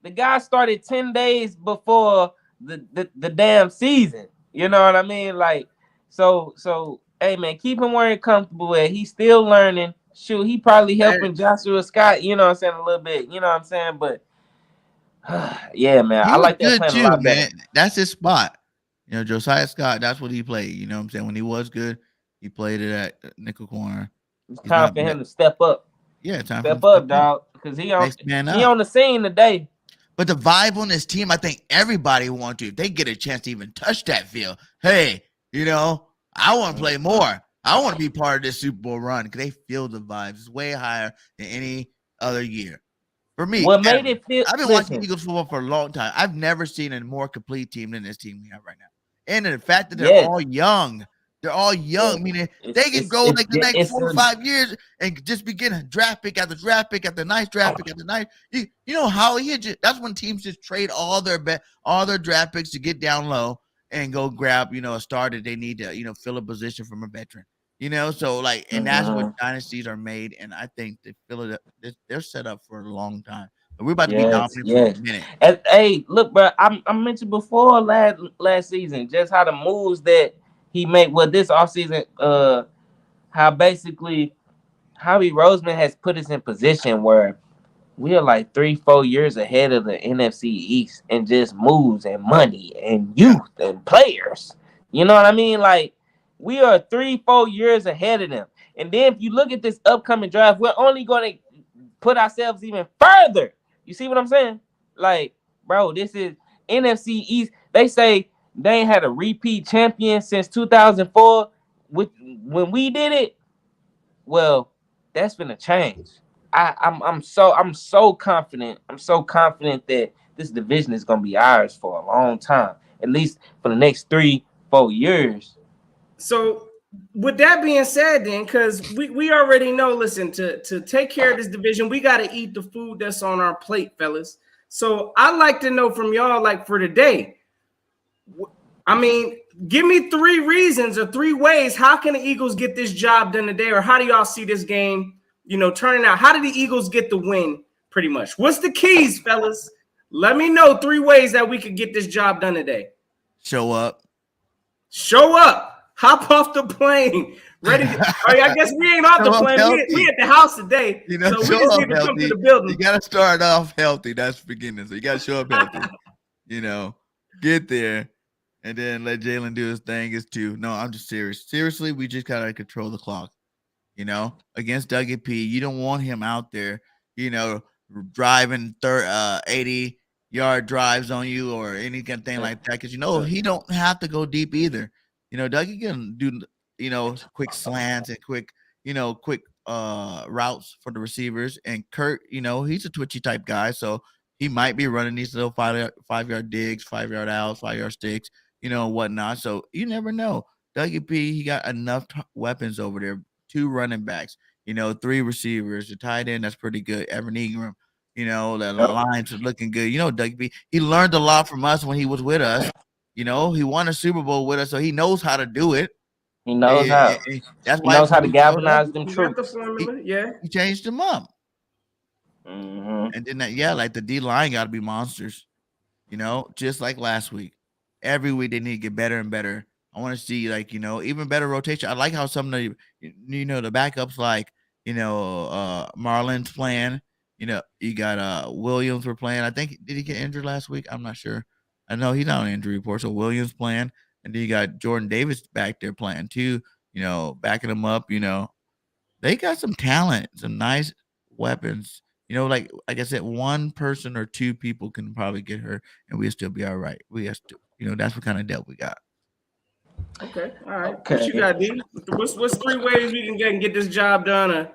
[SPEAKER 4] The guy started 10 days before the damn season. You know what I mean? Like, so hey man, keep him where he's comfortable at. He's still learning. Shoot, he probably helping Joshua Scott, you know what I'm saying, a little bit. You know what I'm saying? But yeah, man. I like that plan a lot better.
[SPEAKER 2] That's his spot. Josiah Scott, that's what he played. You know what I'm saying? When he was good, he played it at nickel corner.
[SPEAKER 4] It's time for him to step up.
[SPEAKER 2] Yeah, time
[SPEAKER 4] step up, dog. Because he on the scene today.
[SPEAKER 2] But the vibe on this team, I think everybody wants to. If they get a chance to even touch that field, hey, I want to play more. I want to be part of this Super Bowl run because they feel the vibes. It's way higher than any other year. For me,
[SPEAKER 4] what made it feel?
[SPEAKER 2] I've been watching Eagles football for a long time. I've never seen a more complete team than this team we have right now. And the fact that they're all young. They're all young, meaning they can go like the next 4 or 5 years and just begin a draft pick after draft pick after nice draft pick after nice. You know how that's when teams just trade all their draft picks to get down low and go grab a star that they need to fill a position from a veteran. So and that's what dynasties are made. And I think they're set up for a long time. But we're about to be dominant for a minute.
[SPEAKER 4] Hey, look, bro, I mentioned before last season just how the moves that he made this offseason, how basically Howie Roseman has put us in position where we are like 3-4 years ahead of the NFC East and just moves and money and youth and players. You know what I mean? Like, we are 3-4 years ahead of them. And then if you look at this upcoming draft, we're only going to put ourselves even further. You see what I'm saying? Like, bro, this is NFC East. They say they ain't had a repeat champion since 2004. When we did it, well, that's been a change. I'm so confident. I'm so confident that this division is gonna be ours for a long time, at least for the next 3-4 years.
[SPEAKER 1] So, with that being said, then, because we already know, listen, to take care of this division, we got to eat the food that's on our plate, fellas. So, I'd like to know from y'all, like for today. I mean, give me 3 reasons or 3 ways. How can the Eagles get this job done today? Or how do y'all see this game, turning out? How did the Eagles get the win, pretty much? What's the keys, fellas? Let me know 3 ways that we could get this job done today.
[SPEAKER 2] Show up.
[SPEAKER 1] Hop off the plane. Ready? I guess we ain't off the plane. We at the house today. So we just need to come to the building.
[SPEAKER 2] You got to start off healthy. That's the beginning. So you got to show up healthy. Get there. And then let Jalen do his thing no, I'm just serious. Seriously, we just got to control the clock, against Dougie P. You don't want him out there, driving 80-yard drives on you or anything like that because, he don't have to go deep either. Dougie can do, quick slants and quick routes for the receivers. And Kurt, he's a twitchy type guy, so he might be running these little 5 yard digs, 5 yard outs, 5 yard sticks, whatnot. So you never know. Dougie P, he got enough weapons over there. 2 running backs, 3 receivers, a tight end that's pretty good. Evan Ingram, the lines are looking good. Dougie P, he learned a lot from us when he was with us. He won a Super Bowl with us, so he knows how to do it.
[SPEAKER 4] He knows how.
[SPEAKER 2] That's
[SPEAKER 4] he knows how to galvanize them troops.
[SPEAKER 2] He changed them up.
[SPEAKER 4] Mm-hmm.
[SPEAKER 2] And then like the D line got to be monsters. Just like last week. Every week they need to get better and better. I want to see even better rotation. I like how some of the the backups like Marlon's playing. You got Williams were playing. I think did he get injured last week? I'm not sure. I know he's not on injury report. So Williams playing, and then you got Jordan Davis back there playing too. Backing him up. They got some talent, some nice weapons. Like I said, one person or 2 people can probably get hurt, and we'll still be all right. We have to, that's what kind of depth we got.
[SPEAKER 1] Okay, all right. Okay. What you got, D? What's 3 ways we can get this job done? Or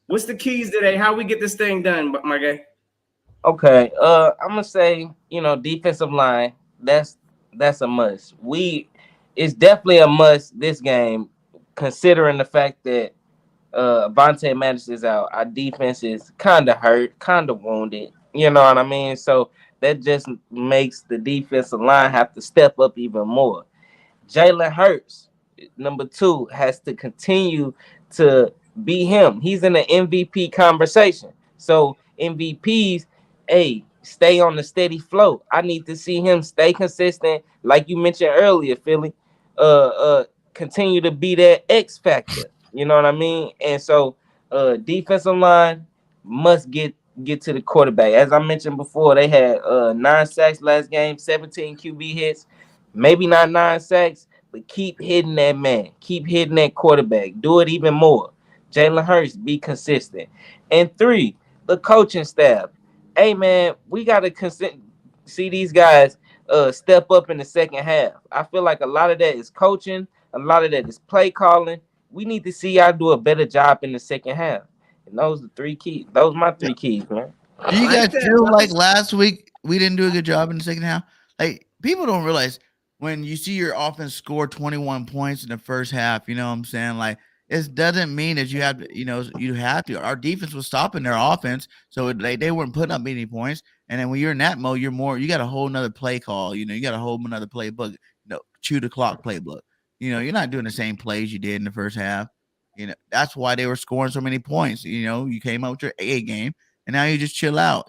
[SPEAKER 1] what's the keys today? How we get this thing done, my guy?
[SPEAKER 4] Okay, I'm gonna say defensive line. That's a must. It's definitely a must this game, considering the fact that Vontae Madison is out. Our defense is kind of hurt, kind of wounded. You know what I mean? So that just makes the defensive line have to step up even more. Jalen Hurts, number 2, has to continue to be him. He's in the MVP conversation. So MVPs, stay on the steady flow. I need to see him stay consistent, like you mentioned earlier, Philly. Continue to be that X factor. You know what I mean? And so defensive line must get to the quarterback. As I mentioned before, they had 9 sacks last game, 17 QB hits. Maybe not 9 sacks, but keep hitting that man. Keep hitting that quarterback. Do it even more. Jalen Hurts, be consistent. And 3, the coaching staff. Hey, man, we got to see these guys step up in the second half. I feel like a lot of that is coaching. A lot of that is play calling. We need to see y'all do a better job in the second half. And those are 3 keys. Those are my 3 keys, man.
[SPEAKER 2] Do you guys feel like last week we didn't do a good job in the second half? Like, people don't realize when you see your offense score 21 points in the first half, you know what I'm saying? Like, it doesn't mean that you have to, you have to. Our defense was stopping their offense, so they weren't putting up any points. And then when you're in that mode, you got a whole nother play call. You got a whole another playbook, chew the clock playbook. You're not doing the same plays you did in the first half. That's why they were scoring so many points. You came out with your A game, and now you just chill out.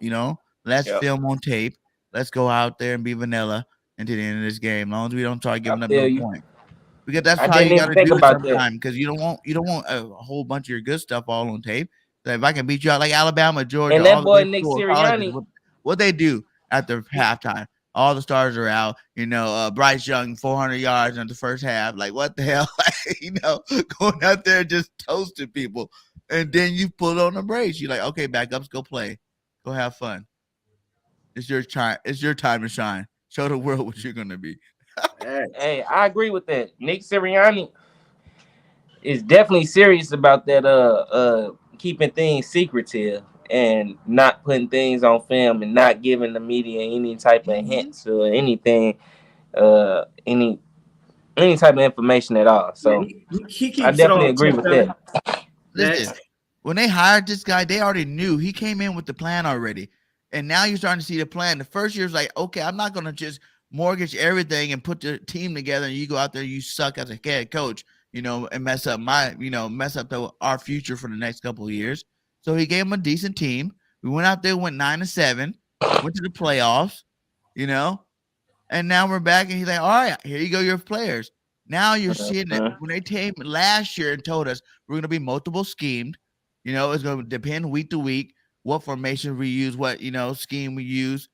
[SPEAKER 2] Let's film on tape. Let's go out there and be vanilla until the end of this game. As long as we don't try giving up no point, because that's how you got to do it sometimes. Because you don't want a whole bunch of your good stuff all on tape. So if I can beat you out like Alabama, Georgia,
[SPEAKER 4] and that boy Nick Sirianni,
[SPEAKER 2] what they do after halftime. All the stars are out, Bryce Young, 400 yards in the first half. Like, what the hell? Going out there just toasting people. And then you pull on the brakes. You're like, okay, backups, go play. Go have fun. It's your time. It's your time to shine. Show the world what you're going to be.
[SPEAKER 4] Hey, I agree with that. Nick Sirianni is definitely serious about that keeping things secretive and not putting things on film and not giving the media any type of hints or anything, any type of information at all. So I definitely agree with that.
[SPEAKER 2] Listen, when they hired this guy, they already knew. He came in with the plan already. And now you're starting to see the plan. The first year was like, okay, I'm not going to just mortgage everything and put the team together and you go out there, you suck as a head coach, and mess up our future for the next couple of years. So he gave him a decent team. We went out there, went 9-7, went to the playoffs, and now we're back. And he's like, all right, here you go, your players. Now you're seeing that when they came last year and told us we're going to be multiple schemed, it's going to depend week to week what formation we use, what, scheme we use.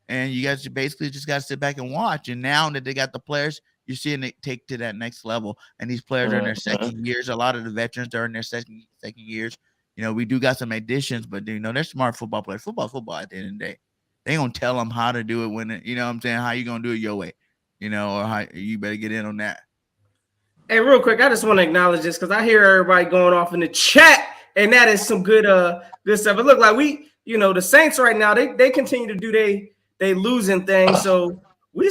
[SPEAKER 2] And you guys basically just got to sit back and watch. And now that they got the players, you're seeing it take to that next level. And these players are in their second years. A lot of the veterans are in their second years. We do got some additions, but they're smart football players. Football at the end of the day. They ain't gonna tell them how to do it when how you gonna do it your way, or how you better get in on that.
[SPEAKER 1] Hey, real quick, I just want to acknowledge this because I hear everybody going off in the chat, and that is some good stuff. It look like the Saints right now, they continue to do they losing things. So we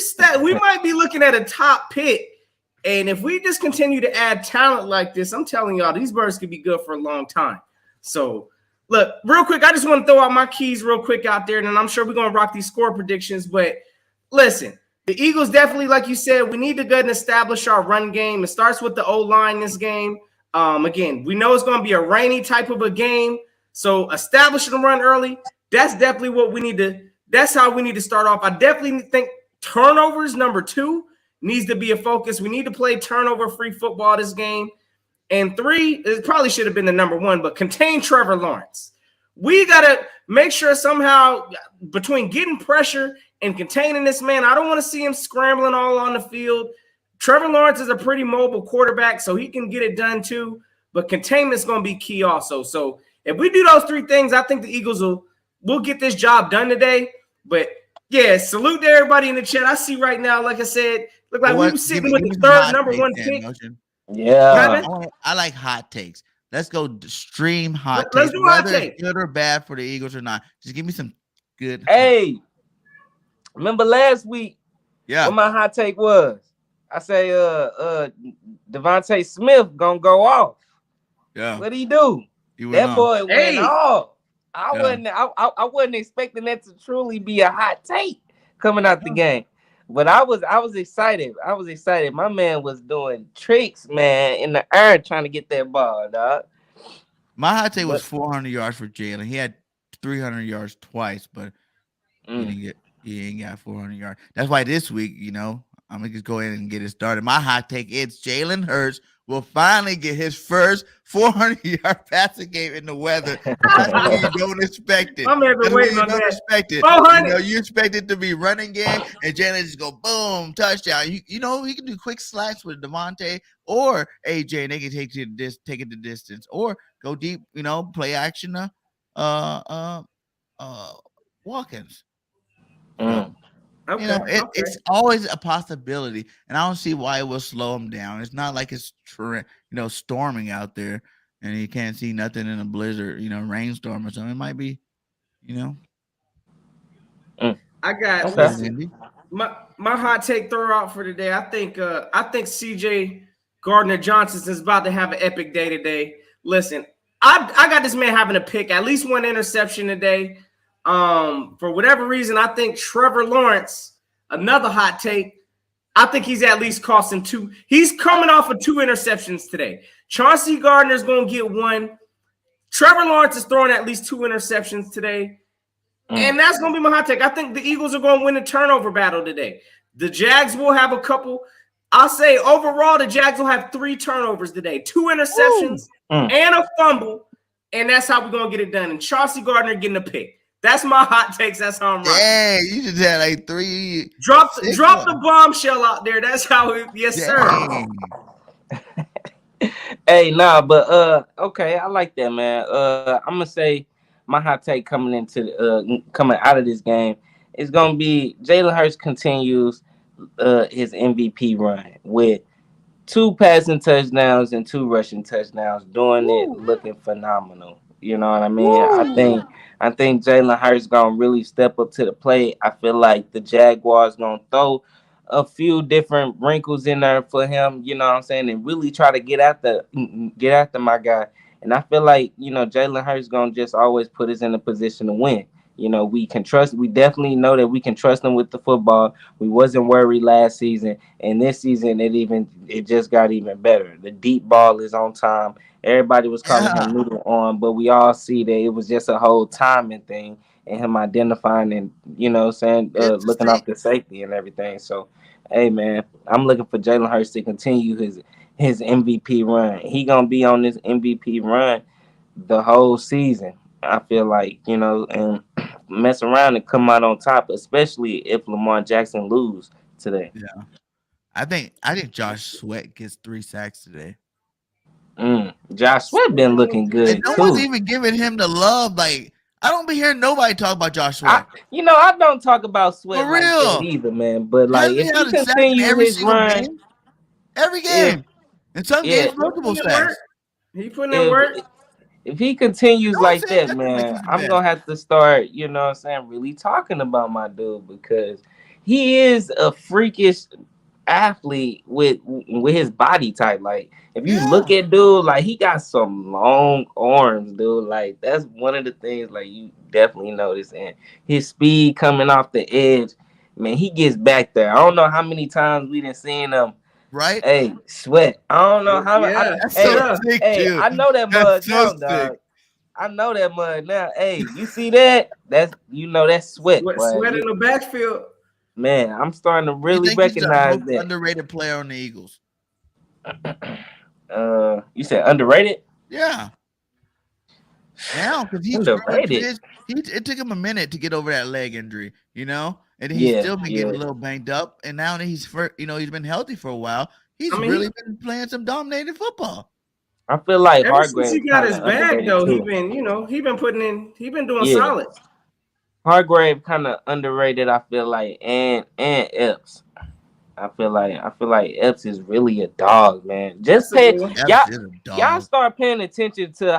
[SPEAKER 1] might be looking at a top pick. And if we just continue to add talent like this, I'm telling y'all, these birds could be good for a long time. So look, real quick, I just want to throw out my keys real quick out there, and I'm sure we're going to rock these score predictions. But listen, the Eagles definitely, like you said, we need to go and establish our run game. It starts with the O-line this game. Again, we know it's going to be a rainy type of a game. So establishing the run early, that's definitely what we need to – that's how we need to start off. I definitely think turnovers, number 2, needs to be a focus. We need to play turnover-free football this game. And 3, it probably should have been the number 1, but contain Trevor Lawrence. We got to make sure somehow between getting pressure and containing this man, I don't want to see him scrambling all on the field. Trevor Lawrence is a pretty mobile quarterback, so he can get it done too. But containment is going to be key also. So if we do those 3 things, I think the Eagles will get this job done today. But yeah, salute to everybody in the chat. I see right now, like I said, look like we were sitting with the 3rd number 1 pick.
[SPEAKER 4] Yeah,
[SPEAKER 2] I like hot takes. Let's go stream hot takes.
[SPEAKER 1] Let's do hot
[SPEAKER 2] whether
[SPEAKER 1] takes.
[SPEAKER 2] It's good or bad for the Eagles or not. Just give me some good.
[SPEAKER 4] Hey, remember last week?
[SPEAKER 2] Yeah.
[SPEAKER 4] What my hot take was? I say, Devontae Smith gonna go off.
[SPEAKER 2] Yeah.
[SPEAKER 4] What did he do? That boy went off. I wasn't expecting that to truly be a hot take coming out the game. But I was excited. I was excited. My man was doing tricks, man, in the air trying to get that ball, dog.
[SPEAKER 2] My hot take was 400 yards for Jalen. He had 300 yards twice, but he ain't got 400 yards. That's why this week, I'm gonna just go ahead and get it started. My hot take is Jalen Hurts will finally get his first 400-yard passing game in the weather. That's what you don't expect it.
[SPEAKER 1] I'm ever waiting on that.
[SPEAKER 2] Expect it. You expect it to be running game, and Jalen just go boom, touchdown. He can do quick slants with Devontae or AJ, and they can take it the distance, or go deep. Play action. Walk-ins. It's always a possibility, and I don't see why it will slow him down. It's not like it's storming out there, and you can't see nothing in a blizzard, rainstorm or something. It might be,
[SPEAKER 1] I got my hot take throw out for today. I think CJ Gardner-Johnson is about to have an epic day today. Listen, I got this man having a pick, at least 1 interception today. For whatever reason, I think Trevor Lawrence, another hot take, I think he's at least cost him 2. He's coming off of 2 interceptions today. Chauncey Gardner's going to get 1. Trevor Lawrence is throwing at least 2 interceptions today. And that's going to be my hot take. I think the Eagles are going to win the turnover battle today. The Jags will have a couple. I'll say overall, the Jags will have 3 turnovers today, 2 interceptions and a fumble. And that's how we're going to get it done. And Chauncey Gardner getting a pick. That's my hot takes. That's how I'm running.
[SPEAKER 2] Hey, you just had like 3.
[SPEAKER 1] Drop the bombshell out there. That's how it. Yes, sir.
[SPEAKER 4] Hey, but okay, I like that, man. I'm gonna say my hot take coming out of this game is gonna be Jalen Hurts continues his MVP run with 2 passing touchdowns and 2 rushing touchdowns, doing it looking phenomenal. You know what I mean? I think Jalen Hurts gonna really step up to the plate. I feel like the Jaguars gonna throw a few different wrinkles in there for him, you know what I'm saying, and really try to get after my guy. And I feel like, Jalen Hurts gonna just always put us in a position to win. We definitely know that we can trust him with the football. We wasn't worried last season, and this season it just got even better. The deep ball is on time. Everybody was calling him noodle on, but we all see that it was just a whole timing thing and him identifying and, looking off the safety and everything. So, hey, man, I'm looking for Jalen Hurts to continue his MVP run. He going to be on this MVP run the whole season, I feel like, and mess around and come out on top, especially if Lamar Jackson lose today.
[SPEAKER 2] Yeah. I think Josh Sweat gets 3 sacks today.
[SPEAKER 4] Josh Sweat been looking good.
[SPEAKER 2] And no one's even giving him the love. Like, I don't be hearing nobody talk about Josh Sweat.
[SPEAKER 4] I don't talk about Sweat
[SPEAKER 2] for real
[SPEAKER 4] either, man. But like, if he continue his run
[SPEAKER 2] every game, In some games, multiple sacks.
[SPEAKER 1] He putting in work.
[SPEAKER 4] If he continues like that, man, I'm going to have to start, you know what I'm saying, really talking about my dude, because he is a freakish athlete with his body type. Like, if you look at dude, like, he got some long arms, dude. Like, that's one of the things, like, you definitely notice. And his speed coming off the edge, man, he gets back there. I don't know how many times we done seen him.
[SPEAKER 2] Right?
[SPEAKER 4] Hey, sweat. I don't know how.
[SPEAKER 1] Yeah,
[SPEAKER 4] I know that mud now, dog. I know that mud now. Hey, you see that? That's that's sweat.
[SPEAKER 1] Sweat in the backfield.
[SPEAKER 4] Man, I'm starting to really recognize that.
[SPEAKER 2] Underrated player on the Eagles.
[SPEAKER 4] You said underrated?
[SPEAKER 2] Yeah. Now, because it took him a minute to get over that leg injury, and he's still been getting a little banged up. And now that he's been healthy for a while, he's really been playing some dominating football.
[SPEAKER 4] I feel like
[SPEAKER 1] Hargrave. He got his bag though. He been doing solid.
[SPEAKER 4] Hargrave kind of underrated. I feel like, and Epps. I feel like Epps is really a dog, man. Just y'all start paying attention to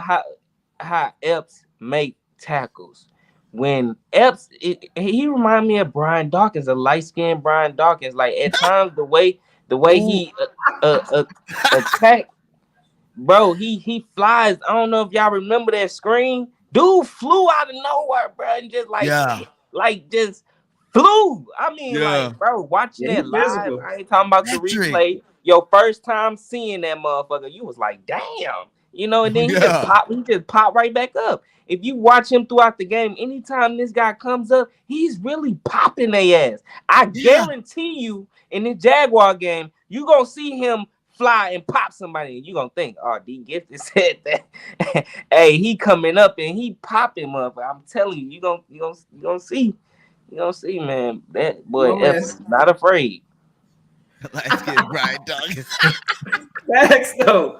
[SPEAKER 4] how Epps make tackles. When Epps, he remind me of Brian Dawkins, a light-skinned Brian Dawkins. Like, at times the way he attack, bro, he flies. I don't know if y'all remember that screen. Dude flew out of nowhere, bro, and just just flew. I mean, like, bro, watching that live. I ain't talking about the replay. Your first time seeing that motherfucker, you was like, damn. And then he just popped right back up. If you watch him throughout the game, anytime this guy comes up, he's really popping their ass. I guarantee you, in the Jaguar game, you gonna see him fly and pop somebody. You gonna think, oh, DEEGIFTED said that. Hey, he coming up and he popping, motherfucker. I'm telling you, you gonna see. You gonna see, man. That boy Epps is not afraid.
[SPEAKER 2] Let's get Brian Dawkins.
[SPEAKER 1] Thanks, though.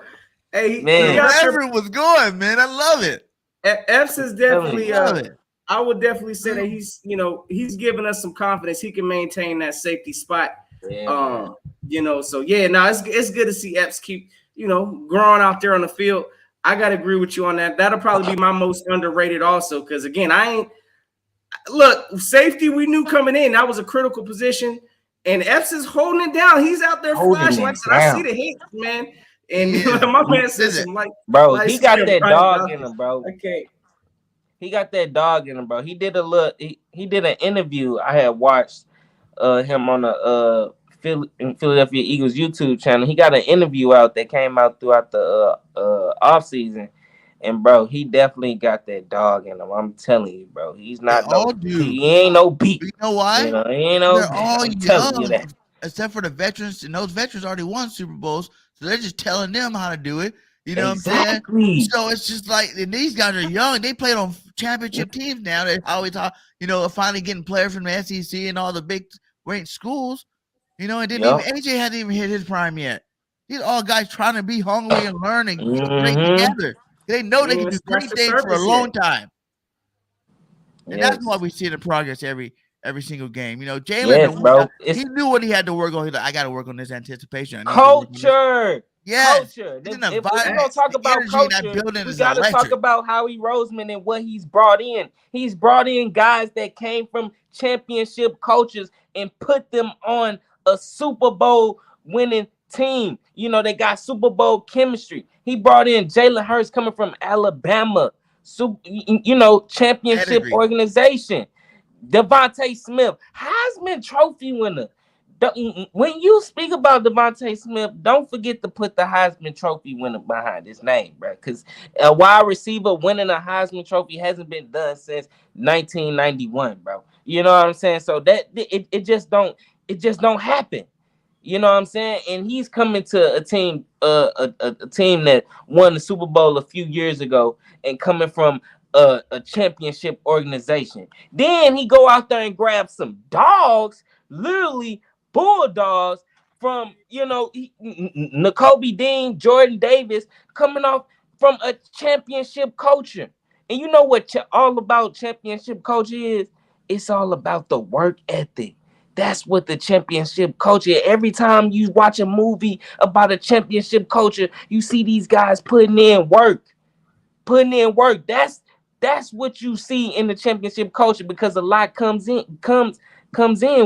[SPEAKER 1] Hey,
[SPEAKER 2] man, wherever it was going, man, I love it.
[SPEAKER 1] Epps is definitely. I would definitely say that he's giving us some confidence. He can maintain that safety spot.
[SPEAKER 4] Yeah.
[SPEAKER 1] It's good to see Epps keep growing out there on the field. I gotta agree with you on that. That'll probably be my most underrated also, because again, safety we knew coming in, that was a critical position, and Epps is holding it down. He's out there flashing. Like I see the hits, man. And my man says some
[SPEAKER 4] bro, he got that dog in him, bro. Okay. He got that dog in him, bro. He did he did an interview. I had watched him on the Philadelphia Eagles YouTube channel. He got an interview out that came out throughout the off season. And bro, he definitely got that dog in him. I'm telling you, bro. He's not he ain't no beat.
[SPEAKER 2] You know why?
[SPEAKER 4] He ain't no
[SPEAKER 2] They're all young, except for the veterans, and those veterans already won Super Bowls. So they're just telling them how to do it. You know what I'm saying? So it's just like, and these guys are young. They played on championship teams now. They always talk, finally getting players from the SEC and all the big ranked schools. And then even AJ hasn't even hit his prime yet. These all guys trying to be hungry and learn and great together. They know they can do great things for a long time. And that's why we see the progress every single game. Jalen, he knew what he had to work on. He's like, I got to work on this anticipation.
[SPEAKER 4] Culture.
[SPEAKER 2] Culture.
[SPEAKER 4] If we're going to talk about culture, we got to talk about Howie Roseman and what he's brought in. He's brought in guys that came from championship coaches and put them on a Super Bowl winning team. They got Super Bowl chemistry. He brought in Jalen Hurts coming from Alabama. Championship organization. Devontae Smith, Heisman Trophy winner. When you speak about Devontae Smith, don't forget to put the Heisman Trophy winner behind his name, bro. Because a wide receiver winning a Heisman Trophy hasn't been done since 1991, bro. You know what I'm saying? So that it just don't happen. You know what I'm saying? And he's coming to a team, a team that won the Super Bowl a few years ago, and coming from a championship organization. Then he go out there and grab some dogs, literally bulldogs from N'Kobe Dean, Jordan Davis, coming off from a championship culture. And you know what all about championship culture is? It's all about the work ethic. That's what the championship culture. Every time you watch a movie about a championship culture, you see these guys putting in work. That's what you see in the championship culture, because a lot comes in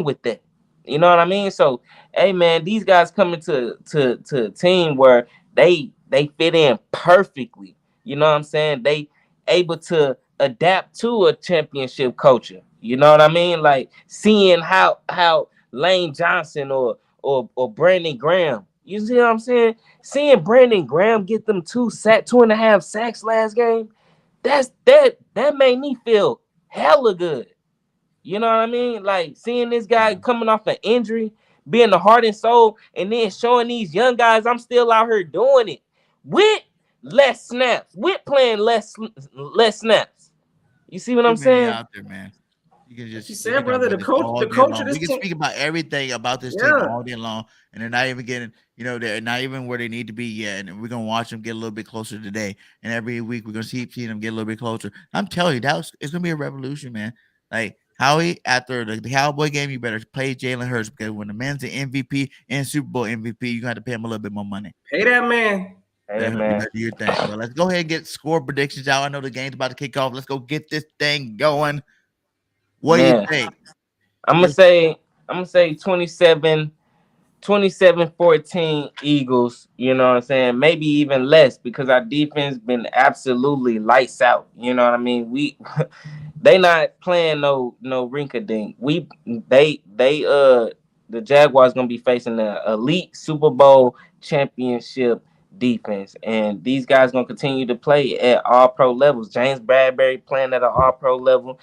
[SPEAKER 4] with that. You know what I mean? So, hey man, these guys coming to a team where they fit in perfectly. You know what I'm saying? They able to adapt to a championship culture. You know what I mean? Like seeing how Lane Johnson or Brandon Graham. You see what I'm saying? Seeing Brandon Graham get them 2.5 sacks last game, that made me feel hella good. You know what I mean? Like seeing this guy coming off an injury, being the heart and soul, and then showing these young guys I'm still out here doing it with less snaps, with playing less snaps. You see what I'm saying?
[SPEAKER 2] Out there, man. You can just,
[SPEAKER 1] you said, brother, the coach of this
[SPEAKER 2] we can
[SPEAKER 1] team.
[SPEAKER 2] speak about everything about this team all day long, and they're not even getting, they're not even where they need to be yet. And we're gonna watch them get a little bit closer today, and every week we're gonna keep seeing them get a little bit closer. I'm telling you, it's gonna be a revolution, man. Like Howie, after the Cowboy game, you better play Jalen Hurts, because when the man's the MVP and Super Bowl MVP, you got to pay him a little bit more money.
[SPEAKER 1] Pay that man.
[SPEAKER 4] Hey, man.
[SPEAKER 2] Do your thing. Well, let's go ahead and get score predictions out. I know the game's about to kick off. Let's go get this thing going. What do you think?
[SPEAKER 4] I'm gonna say 27-14 Eagles. You know what I'm saying? Maybe even less, because our defense been absolutely lights out. You know what I mean? They not playing no rink-a-dink. The Jaguars gonna be facing the elite Super Bowl championship defense, and these guys gonna continue to play at all pro levels. James Bradbury playing at an all pro level.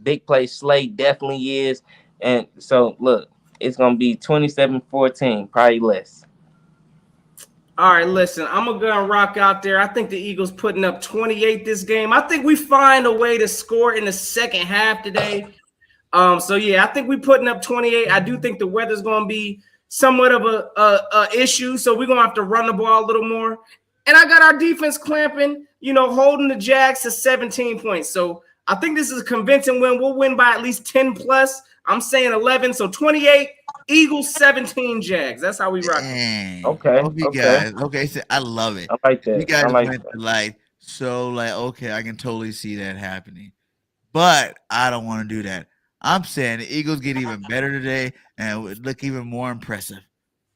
[SPEAKER 4] Big play Slate definitely is, and so look, it's gonna be 27-14, probably less.
[SPEAKER 1] All right, listen, I'm gonna go and rock out there. I think the Eagles putting up 28 this game. I think we find a way to score in the second half today. So yeah, I think we putting up 28. I do think the weather's gonna be somewhat of a issue, so we're gonna have to run the ball a little more. And I got our defense clamping, holding the Jags to 17 points. So I think this is a convincing win. We'll win by at least 10 plus. I'm saying 11, so 28 Eagles, 17 Jags. That's how we rock.
[SPEAKER 4] Okay.
[SPEAKER 2] Guys. Okay, so I love it.
[SPEAKER 4] I like that.
[SPEAKER 2] You guys went okay, I can totally see that happening. But I don't want to do that. I'm saying the Eagles get even better today and would look even more impressive.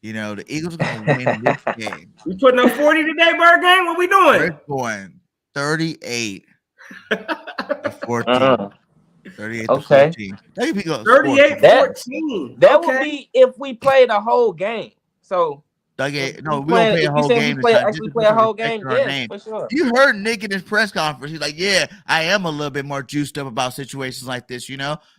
[SPEAKER 2] The Eagles are going to win this game.
[SPEAKER 1] We putting up 40 today, Bird Game? What we doing?
[SPEAKER 2] We're going 38 to 14. 38 to 14.
[SPEAKER 1] 38-14.
[SPEAKER 4] That would be if we play the whole game. So
[SPEAKER 2] Dougie, no, we don't play a whole game.
[SPEAKER 4] Actually play a whole game. Yeah, for sure.
[SPEAKER 2] You heard Nick in his press conference. He's like, yeah, I am a little bit more juiced up about situations like this,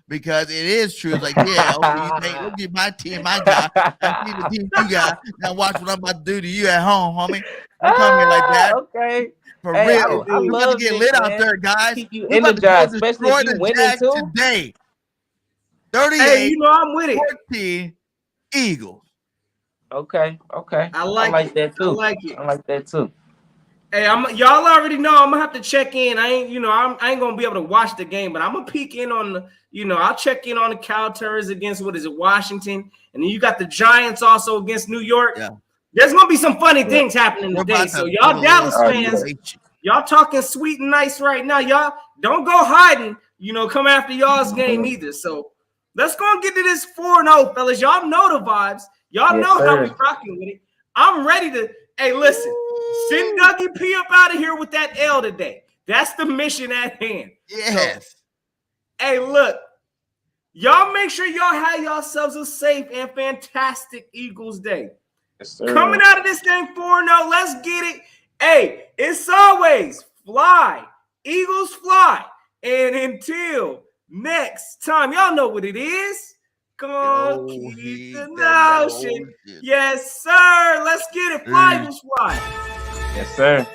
[SPEAKER 2] because it is true. It's like, yeah, okay, look at my team, my guy. I see the team you got. Now watch what I'm about to do to you at home, homie. Don't come here like that.
[SPEAKER 4] Okay.
[SPEAKER 2] For real. I'm about to get lit out there, guys.
[SPEAKER 4] Keep you energized, especially if you winning too.
[SPEAKER 2] Today. 38.
[SPEAKER 1] Hey, I'm with it.
[SPEAKER 2] 14 Eagles.
[SPEAKER 4] Okay.
[SPEAKER 1] I like
[SPEAKER 4] that too.
[SPEAKER 1] I like it.
[SPEAKER 4] I like that too.
[SPEAKER 1] Hey, y'all already know I'm gonna have to check in. I ain't gonna be able to watch the game, but I'm gonna peek in on the, I'll check in on the Cowboys against Washington, and then you got the Giants also against New York. Yeah. There's gonna be some funny things happening today. So y'all Dallas fans, y'all talking sweet and nice right now. Y'all don't go hiding, come after y'all's game either. So let's go and get to this 4-0, fellas. Y'all know the vibes. Y'all know how we rocking with it. I'm ready to. Hey, listen, send Dougie P up out of here with that L today. That's the mission at hand.
[SPEAKER 2] Yes.
[SPEAKER 1] So, hey, look, y'all make sure y'all have yourselves a safe and fantastic Eagles day.
[SPEAKER 4] Yes,
[SPEAKER 1] coming out of this thing 4-0, let's get it. Hey, it's always fly. Eagles fly. And until next time, y'all know what it is. Go keep the notion. Yes, sir. Let's get it. Fly, Eagles fly.
[SPEAKER 4] Yes, sir.